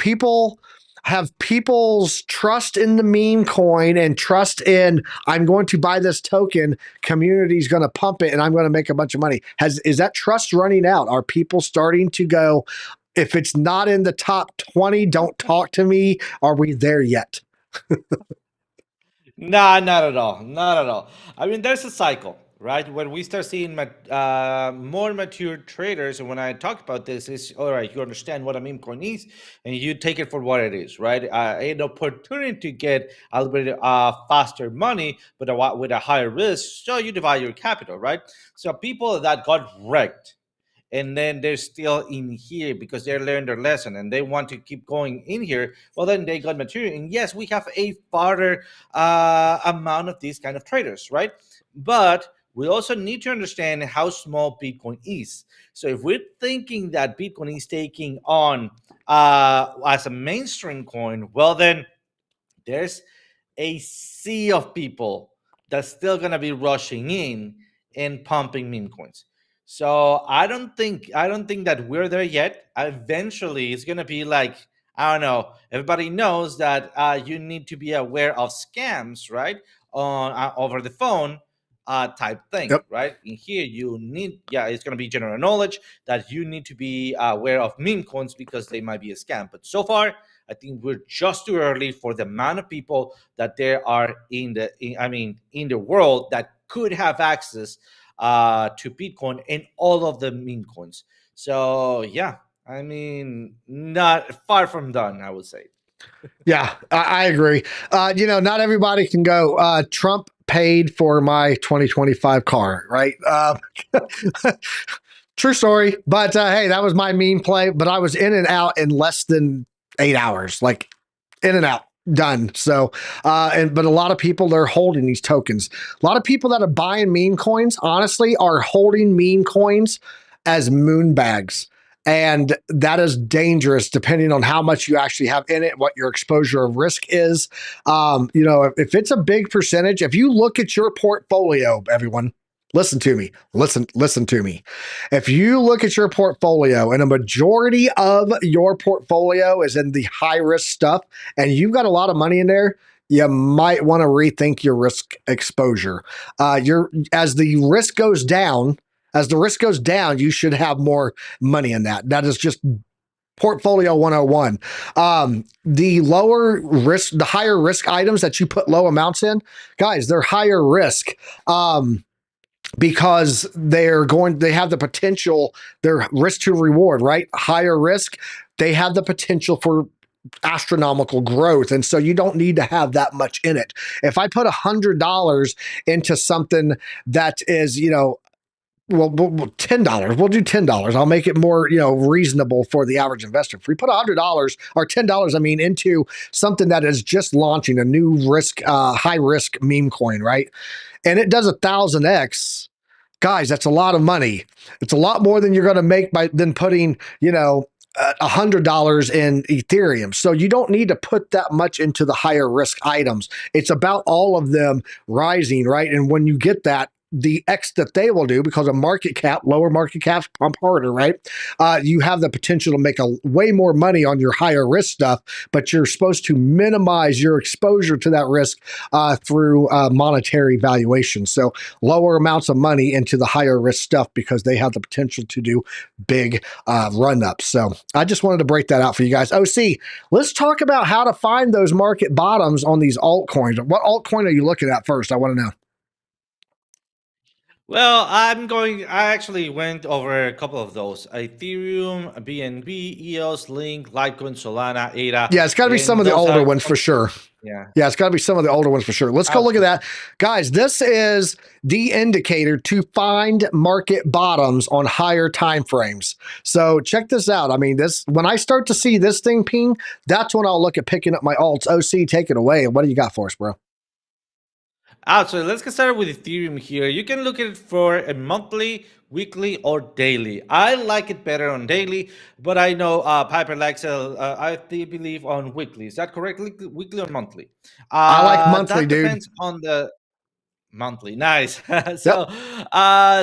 people's trust in the meme coin and trust in I'm going to buy this token, community's going to pump it and I'm going to make a bunch of money. Is that trust running out? Are people starting to go, if it's not in the top 20, don't talk to me? Are we there yet? Nah, not at all. Not at all. I mean, there's a cycle, right? When we start seeing more mature traders, and when I talk about this, is all right, you understand what a meme coin is, and you take it for what it is, right? An opportunity to get a little bit faster money, but with a higher risk, so you divide your capital, right? So people that got wrecked, and then they're still in here because they learned their lesson and they want to keep going in here, well, then they got material. And yes, we have a farther amount of these kind of traders, right? But we also need to understand how small Bitcoin is. So if we're thinking that Bitcoin is taking on as a mainstream coin, well, then there's a sea of people that's still going to be rushing in and pumping meme coins. So I don't think that we're there yet. Eventually, it's gonna be like, I don't know. Everybody knows that you need to be aware of scams, right? On over the phone, type thing, Yep. right? In here, you need, it's gonna be general knowledge that you need to be aware of meme coins because they might be a scam. But so far, I think we're just too early for the amount of people that there are in the world that could have access to Bitcoin and all of the meme coins. So yeah, I mean, not far from done, I would say. Yeah, I agree. Not everybody can go, Trump paid for my 2025 car, right? True story. But hey, that was my meme play. But I was in and out in less than 8 hours, like in and out, done. So, but a lot of people, they're holding these tokens. A lot of people that are buying meme coins, honestly, are holding meme coins as moon bags. And that is dangerous depending on how much you actually have in it, what your exposure of risk is. If it's a big percentage, if you look at your portfolio, everyone, listen to me. Listen to me. If you look at your portfolio and a majority of your portfolio is in the high risk stuff and you've got a lot of money in there, you might want to rethink your risk exposure. As the risk goes down, you should have more money in that. That is just portfolio 101. The higher risk items that you put low amounts in, guys, they're higher risk. Because they have the potential, their risk to reward, right? Higher risk, they have the potential for astronomical growth. And so you don't need to have that much in it. If I put $100 into something that is, Well, $10. We'll do $10. I'll make it more, reasonable for the average investor. If we put $100 or $10, I mean, into something that is just launching a new high risk meme coin, right? And it does 1,000x, guys, that's a lot of money. It's a lot more than you're going to make by than putting, $100 in Ethereum. So you don't need to put that much into the higher risk items. It's about all of them rising, right? And when you get that, the X that they will do, because of market cap, lower market caps pump harder, right? You have the potential to make a way more money on your higher risk stuff, but you're supposed to minimize your exposure to that risk through monetary valuation. So lower amounts of money into the higher risk stuff because they have the potential to do big run ups. So I just wanted to break that out for you guys. OC, let's talk about how to find those market bottoms on these altcoins. What altcoin are you looking at first? I want to know. Well, I actually went over a couple of those: Ethereum, BNB, EOS, Link, Litecoin, Solana, ADA, Yeah, it's got to be some and of the those older are ones for sure. yeah, Yeah, it's got to be some of the older ones for sure. Let's go look at absolutely. that. Guys, this is the indicator to find market bottoms on higher time frames. So check this out. I mean, this when I start to see this thing ping, that's when I'll look at picking up my alts. OC, take it away. What do you got for us, bro? So let's get started with Ethereum here. You can look at it for a monthly, weekly, or daily. I like it better on daily, but I know Piper likes I believe on weekly. Is that correct? Weekly or monthly? I like monthly, That dude. depends on the monthly. Nice. Yep. So,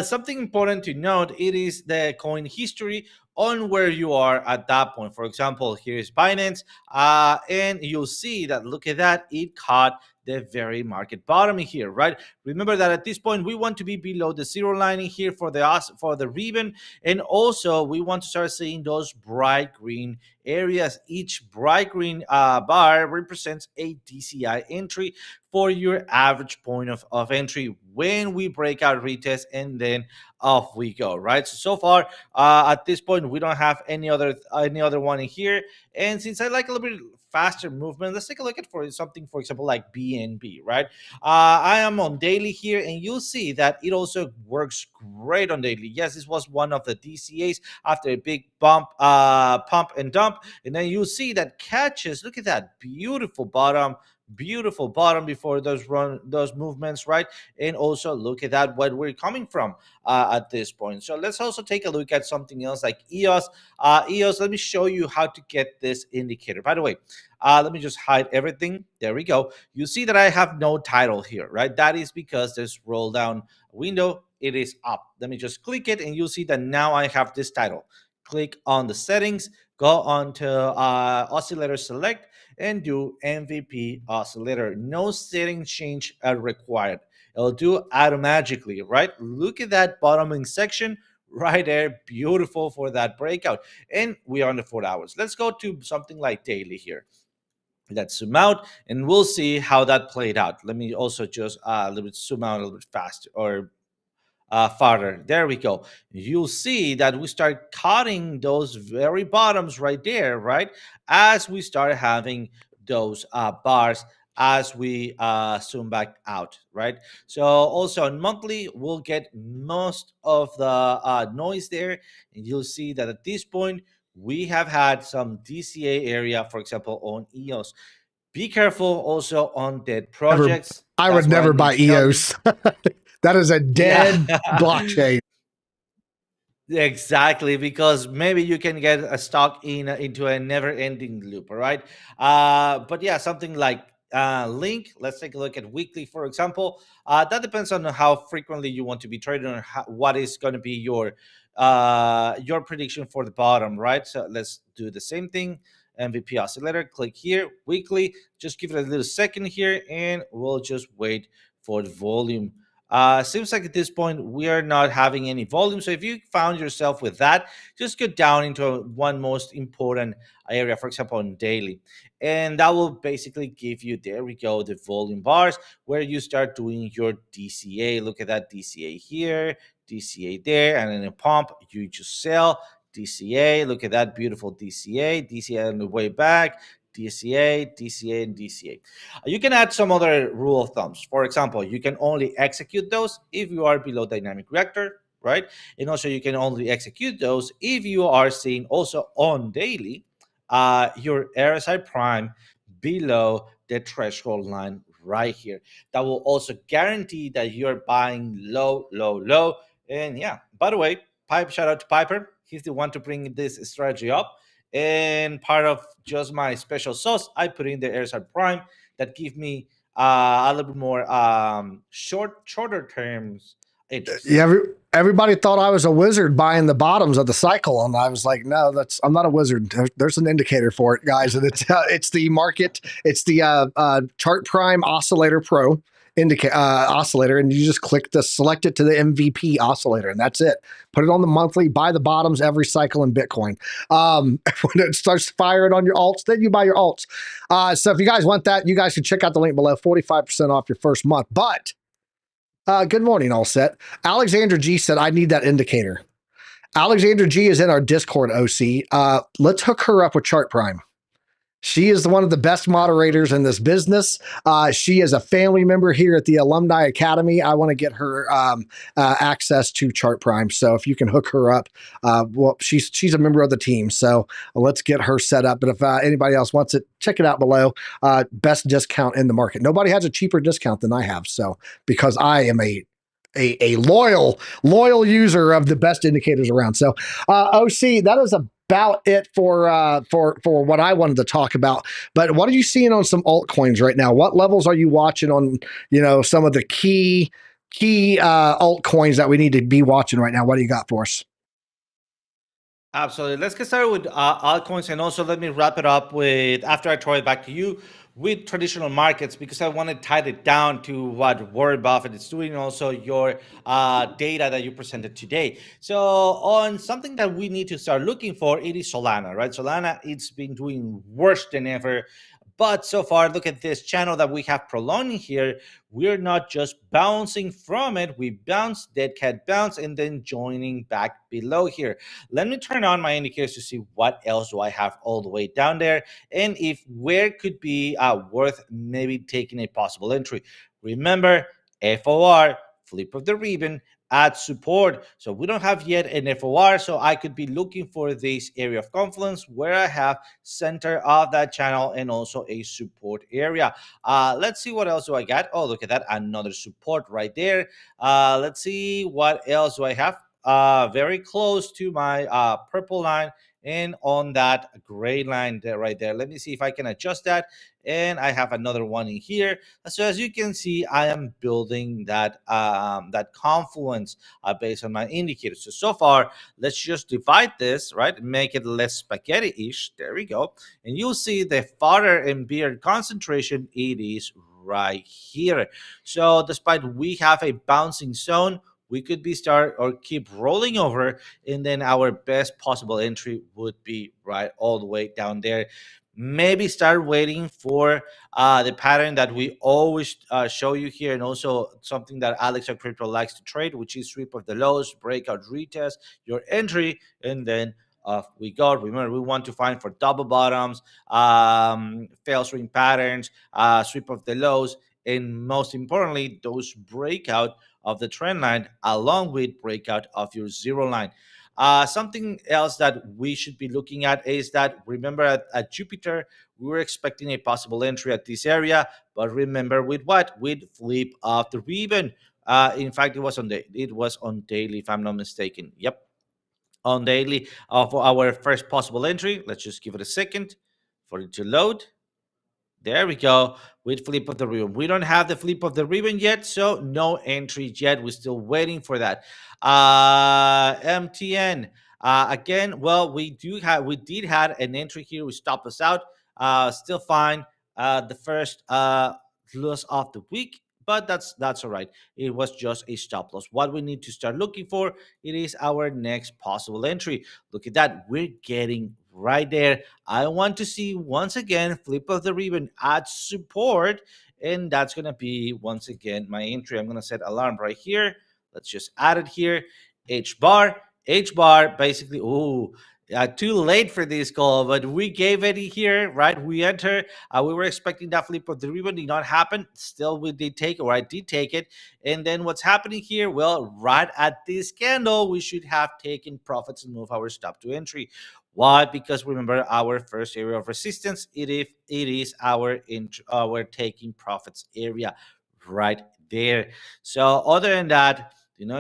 something important to note, it is the coin history on where you are at that point. For example, here's Binance, and you'll see that, look at that, it caught the very market bottom here, right? Remember that at this point we want to be below the zero line here for the ribbon, and also we want to start seeing those bright green areas. Each bright green bar represents a DCI entry for your average point of entry when we break out retest, and then off we go, right? So far at this point we don't have any other one in here. And since I like a little bit faster movement, let's take a look at for something, for example, like BNB, right? I am on daily here, and you'll see that it also works great on daily. Yes, this was one of the DCAs after a big pump and dump, and then you see that catches. Look at that beautiful bottom before those movements, right? And also look at that, what we're coming from at this point. So let's also take a look at something else like EOS. EOS, let me show you how to get this indicator. By the way, let me just hide everything. There we go. You see that I have no title here, right? That is because this roll down window, it is up. Let me just click it, and you'll see that now I have this title. Click on the settings, go on to oscillator select, and do MVP oscillator. No setting change required. It'll do automatically, right? Look at that bottoming section right there. Beautiful for that breakout. And we are on the 4 hours. Let's go to something like daily here. Let's zoom out, and we'll see how that played out. Let me also just a little bit zoom out a little bit faster, or farther. There we go. You'll see that we start cutting those very bottoms right there, right? As we start having those bars as we zoom back out, right? So also on monthly, we'll get most of the noise there. And you'll see that at this point, we have had some DCA area, for example, on EOS. Be careful also on dead Never, projects. I would That's what I never need buy to tell you. EOS. That is a Yeah. dead blockchain. Exactly, because maybe you can get a stock into a never-ending loop. All right, but yeah, something like Link. Let's take a look at weekly, for example. That depends on how frequently you want to be trading, or what is going to be your prediction for the bottom. Right. So let's do the same thing. MVP oscillator. Click here. Weekly. Just give it a little second here, and we'll just wait for the volume. Seems like at this point we are not having any volume. So if you found yourself with that, just go down into one most important area, for example, on daily. And that will basically give you, there we go, the volume bars where you start doing your DCA. Look at that DCA here, DCA there, and then a pump, you just sell. DCA, look at that beautiful DCA, DCA on the way back, DCA, DCA, and DCA. You can add some other rule of thumbs. For example, you can only execute those if you are below dynamic reactor. right? And also you can only execute those if you are seeing also on daily your RSI prime below the threshold line right here. That will also guarantee that you're buying low, low, low. And yeah, by the way, shout out to Piper. He's the one to bring this strategy up. And part of just my special sauce, I put in the RSI prime that give me a little bit more shorter terms entries. Yeah, everybody thought I was a wizard buying the bottoms of the cycle, and I was like, no, I'm not a wizard. There's an indicator for it, guys, and it's the market. It's the Chart Prime Oscillator Pro oscillator, and you just select it to the MVP oscillator, and that's it. Put it on the monthly. Buy the bottoms every cycle in Bitcoin. When it starts firing on your alts, then you buy your alts. So if you guys want that, you guys can check out the link below. 45% off your first month, but. Good morning, all set. Alexandra G said, I need that indicator. Alexandra G is in our Discord, OC. Let's hook her up with Chart Prime. She is one of the best moderators in this business. She is a family member here at the Alumni Academy. I want to get her access to Chart Prime. So if you can hook her up, well, she's a member of the team. So let's get her set up. But if anybody else wants it, check it out below. Best discount in the market. Nobody has a cheaper discount than I have. So because I am a loyal user of the best indicators around. So OC, that is about it for what I wanted to talk about. But what are you seeing on some altcoins right now? What levels are you watching on, some of the key altcoins that we need to be watching right now? What do you got for us? Absolutely. Let's get started with altcoins, and also let me wrap it up with, after I throw it back to you, with traditional markets, because I want to tie it down to what Warren Buffett is doing, and also your data that you presented today. So on something that we need to start looking for, it is Solana, right? Solana, it's been doing worse than ever. But so far, look at this channel that we have prolonging here. We're not just bouncing from it. We bounce, dead cat bounce, and then joining back below here. Let me turn on my indicators to see what else do I have all the way down there, and if where could be worth maybe taking a possible entry. Remember, FOR, flip of the ribbon, at support. So we don't have yet an FOR, so I could be looking for this area of confluence where I have center of that channel and also a support area. Let's see what else do I got. Oh, look at that, another support right there. Let's see what else do I have. Very close to my purple line and on that gray line there, right there. Let me see if I can adjust that. And I have another one in here. So as you can see, I am building that that confluence based on my indicators. So far, let's just divide this, right? Make it less spaghetti-ish. There we go. And you'll see the fodder and beard concentration, it is right here. So despite we have a bouncing zone, we could be start or keep rolling over, and then our best possible entry would be right all the way down there. Maybe start waiting for the pattern that we always show you here, and also something that Alex at Crypto likes to trade, which is sweep of the lows, breakout, retest, your entry, and then we go. Remember, we want to find for double bottoms, fail swing patterns, sweep of the lows, and most importantly, those breakout of the trend line along with breakout of your zero line. Something else that we should be looking at is that, remember, at Jupiter, we were expecting a possible entry at this area, but remember with what? With flip of the ribbon. In fact, it was on daily, if I'm not mistaken. Yep, on daily for our first possible entry. Let's just give it a second for it to load. There we go, with flip of the ribbon. We don't have the flip of the ribbon yet, so no entry yet. We're still waiting for that. MTN. Again, well, we did have an entry here. We stopped us out. Still fine. The first loss of the week, but that's all right. It was just a stop loss. What we need to start looking for, it is our next possible entry. Look at that. We're getting right there. I want to see once again flip of the ribbon at support, and that's gonna be once again my entry. I'm gonna set alarm right here. Let's just add it here. HBAR basically. Ooh, Too late for this call, but we gave it here, right? We enter. We were expecting that flip of the ribbon, did not happen. Still, we did take it, or I did take it. And then what's happening here? Well, right at this candle, we should have taken profits and move our stop to entry. Why? Because remember, our first area of resistance, it is our taking profits area right there. So other than that,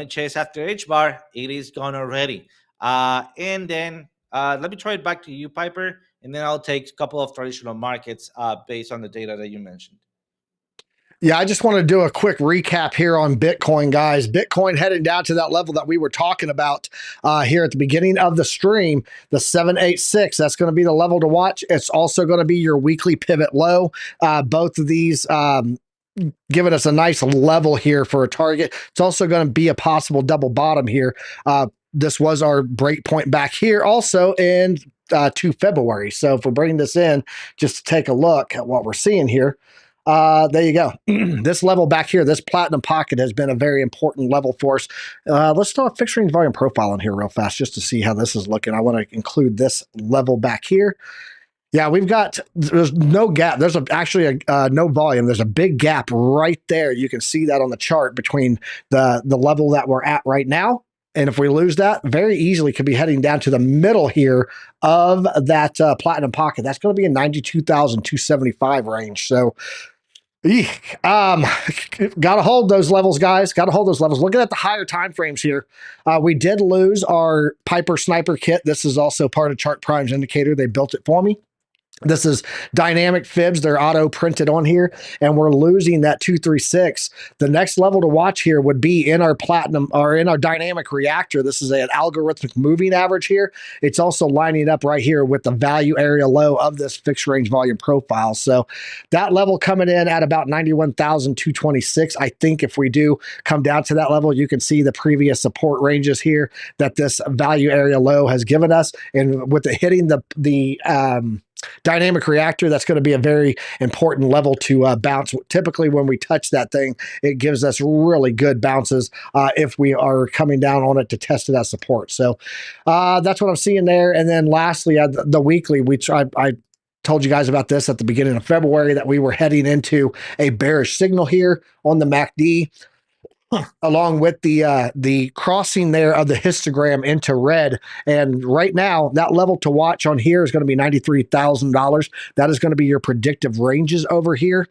chase after HBAR, it is gone already. And then let me try it back to you, Piper, and then I'll take a couple of traditional markets based on the data that you mentioned. Yeah, I just want to do a quick recap here on Bitcoin, guys. Bitcoin heading down to that level that we were talking about here at the beginning of the stream, the 786. That's going to be the level to watch. It's also going to be your weekly pivot low. Both of these giving us a nice level here for a target. It's also going to be a possible double bottom here. This was our break point back here also in to February. So if we're bringing this in, just to take a look at what we're seeing here. There you go. This level back here, this platinum pocket has been a very important level for us. Let's do a fixed range volume profile in here real fast just to see how this is looking. I want to include this level back here. Yeah, there's no gap. There's actually no volume. There's a big gap right there. You can see that on the chart between the level that we're at right now. And if we lose that, very easily could be heading down to the middle here of that platinum pocket. That's going to be a 92,275 range. So, got to hold those levels, guys. Got to hold those levels. Looking at the higher time frames here, we did lose our Piper Sniper kit. This is also part of Chart Prime's indicator. They built it for me. This is dynamic fibs. They're auto printed on here, and we're losing that 236. The next level to watch here would be in our platinum or in our dynamic reactor. This is an algorithmic moving average here. It's also lining up right here with the value area low of this fixed range volume profile. So that level coming in at about 91,226. I think if we do come down to that level, you can see the previous support ranges here that this value area low has given us. And with it hitting the dynamic reactor, that's going to be a very important level to bounce. Typically, when we touch that thing, it gives us really good bounces if we are coming down on it to test it as support. So that's what I'm seeing there. And then lastly, the weekly, which I told you guys about this at the beginning of February, that we were heading into a bearish signal here on the MACD. Along with the crossing there of the histogram into red. And right now, that level to watch on here is going to be $93,000. That is going to be your predictive ranges over here.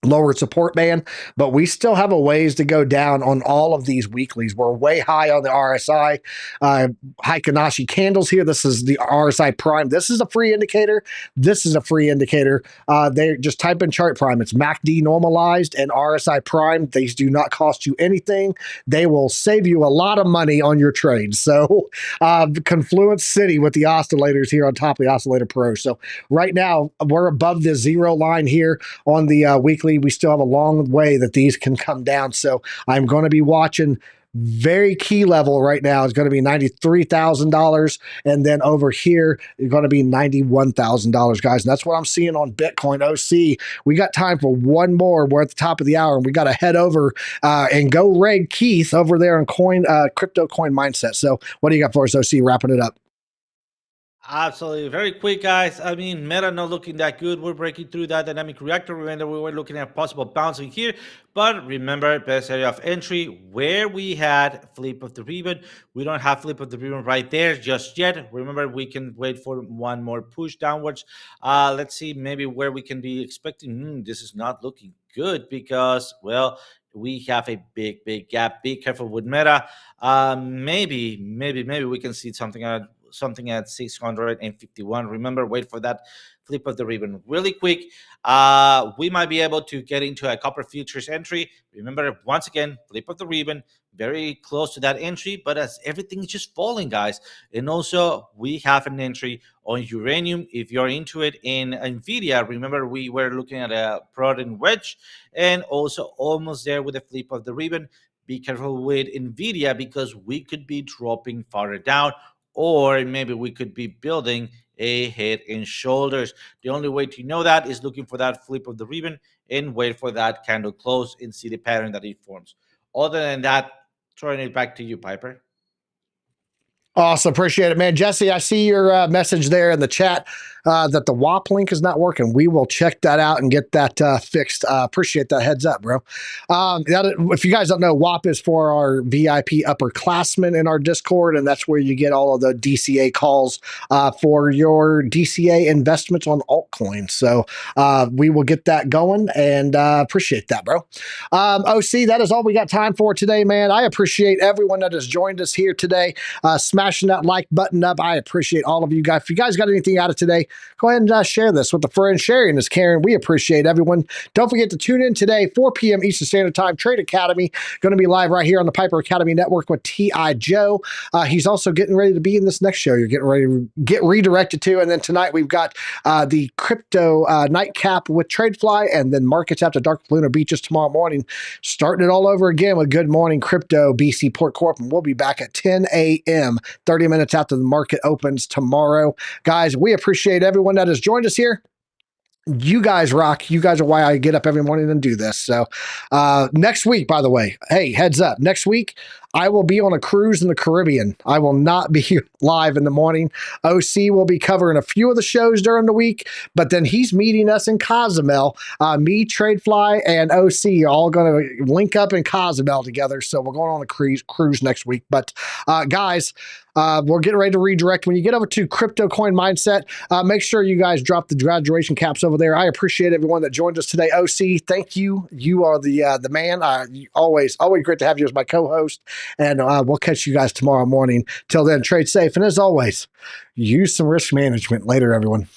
Lower support band, but we still have a ways to go down on all of these weeklies. We're way high on the RSI. Heikin-Ashi candles here. This is the RSI Prime. This is a free indicator. This is a free indicator. They just type in Chart Prime. It's MACD normalized and RSI Prime. These do not cost you anything. They will save you a lot of money on your trades. So Confluence City with the oscillators here on top of the Oscillator Pro. So right now, we're above the zero line here on the weekly. We still have a long way that these can come down. So I'm going to be watching. Very key level right now is going to be $93,000. And then over here is going to be $91,000, guys. And that's what I'm seeing on Bitcoin OC. We got time for one more. We're at the top of the hour, and we got to head over and go raid Keith over there on Crypto Coin Mindset. So what do you got for us, OC, wrapping it up? Absolutely. Very quick, guys. I mean, Meta not looking that good. We're breaking through that dynamic reactor. Remember, we were looking at possible bouncing here. But remember, best area of entry where we had flip of the ribbon. We don't have flip of the ribbon right there just yet. Remember, we can wait for one more push downwards. Let's see maybe where we can be expecting. This is not looking good because, well, we have a big gap. Be careful with Meta. Maybe we can see something at 651. Remember, wait for that flip of the ribbon really quick. We might be able to get into a copper futures entry. Remember, once again, flip of the ribbon, very close to that entry, but as everything is just falling, guys. And also, we have an entry on uranium if you're into it. In Nvidia, remember, we were looking at a Protein wedge, and also almost there with a flip of the ribbon. Be careful with Nvidia because we could be dropping farther down, or maybe we could be building a head and shoulders. The only way to know that is looking for that flip of the ribbon and wait for that candle close and see the pattern that it forms. Other than that, throwing it back to you, Piper. Awesome. Appreciate it, man. Jesse, I see your message there in the chat that the WAP link is not working. We will check that out and get that fixed. Appreciate that heads up, bro. If you guys don't know, WAP is for our VIP upperclassmen in our Discord, and that's where you get all of the DCA calls for your DCA investments on altcoins. So we will get that going, and appreciate that, bro. OC, that is all we got time for today, man. I appreciate everyone that has joined us here today. Smashing that like button up. I appreciate all of you guys. If you guys got anything out of today, go ahead and share this with a friend. Sharing is caring. We appreciate everyone. Don't forget to tune in today, 4 p.m. Eastern Standard Time. Trade Academy going to be live right here on the Piper Academy Network with T.I. Joe. He's also getting ready to be in this next show. You're getting ready to get redirected to. And then tonight we've got the crypto nightcap with TradeFly, and then markets after dark Lunar Beaches tomorrow morning. Starting it all over again with Good Morning Crypto, BC Port Corp. And we'll be back at 10 a.m. 30 minutes after the market opens tomorrow. Guys, we appreciate everyone that has joined us here. You guys rock. You guys are why I get up every morning and do this. So next week, by the way, hey, heads up. Next week, I will be on a cruise in the Caribbean. I will not be live in the morning. OC will be covering a few of the shows during the week, but then he's meeting us in Cozumel. Me, TradeFly, and OC are all going to link up in Cozumel together. So we're going on a cruise next week. But guys, we're getting ready to redirect. When you get over to Crypto Coin Mindset, make sure you guys drop the graduation caps over there. I appreciate everyone that joined us today. OC, thank you. You are the man. Always great to have you as my co-host. And we'll catch you guys tomorrow morning. Till then, trade safe. And as always, use some risk management. Later, everyone.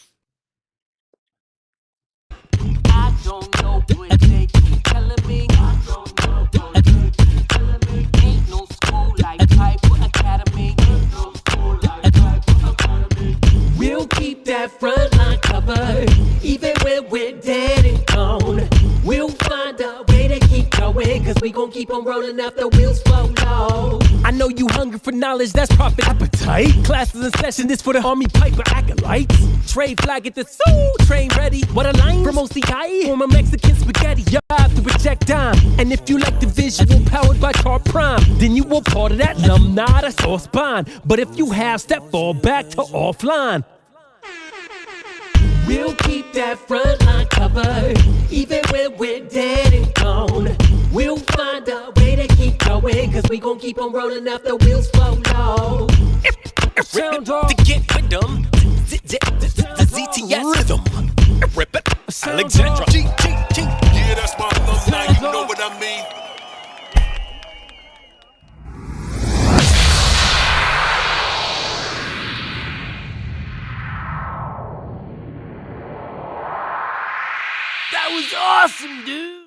I don't know what they keep telling me. I don't know what they keep telling me. Ain't no school like Piper Academy. Ain't no school like Piper Academy. We'll keep that front line covered, even when we're dead and gone. We'll find a way to keep going, cause we gon' keep on rolling after wheels fall off. I know you hungry for knowledge, that's profit appetite. Classes in session, this for the Army Piper acolytes. Trade flag at the soul train ready. What a line from OCI, former Mexican spaghetti. You have to reject dime. And if you like the visual powered by Car Prime, then you were part of that alumni, that's all spine. But if you have step, fall back to offline. We'll keep that front line covered, even when we're dead and gone. We'll find a way to keep going, cause we gon' keep on rolling after wheels fall off. Sound off. To get with them, the ZTS rhythm. Rip it, Alexandra. Yeah, that's my alumni, you know what I mean. That was awesome, dude.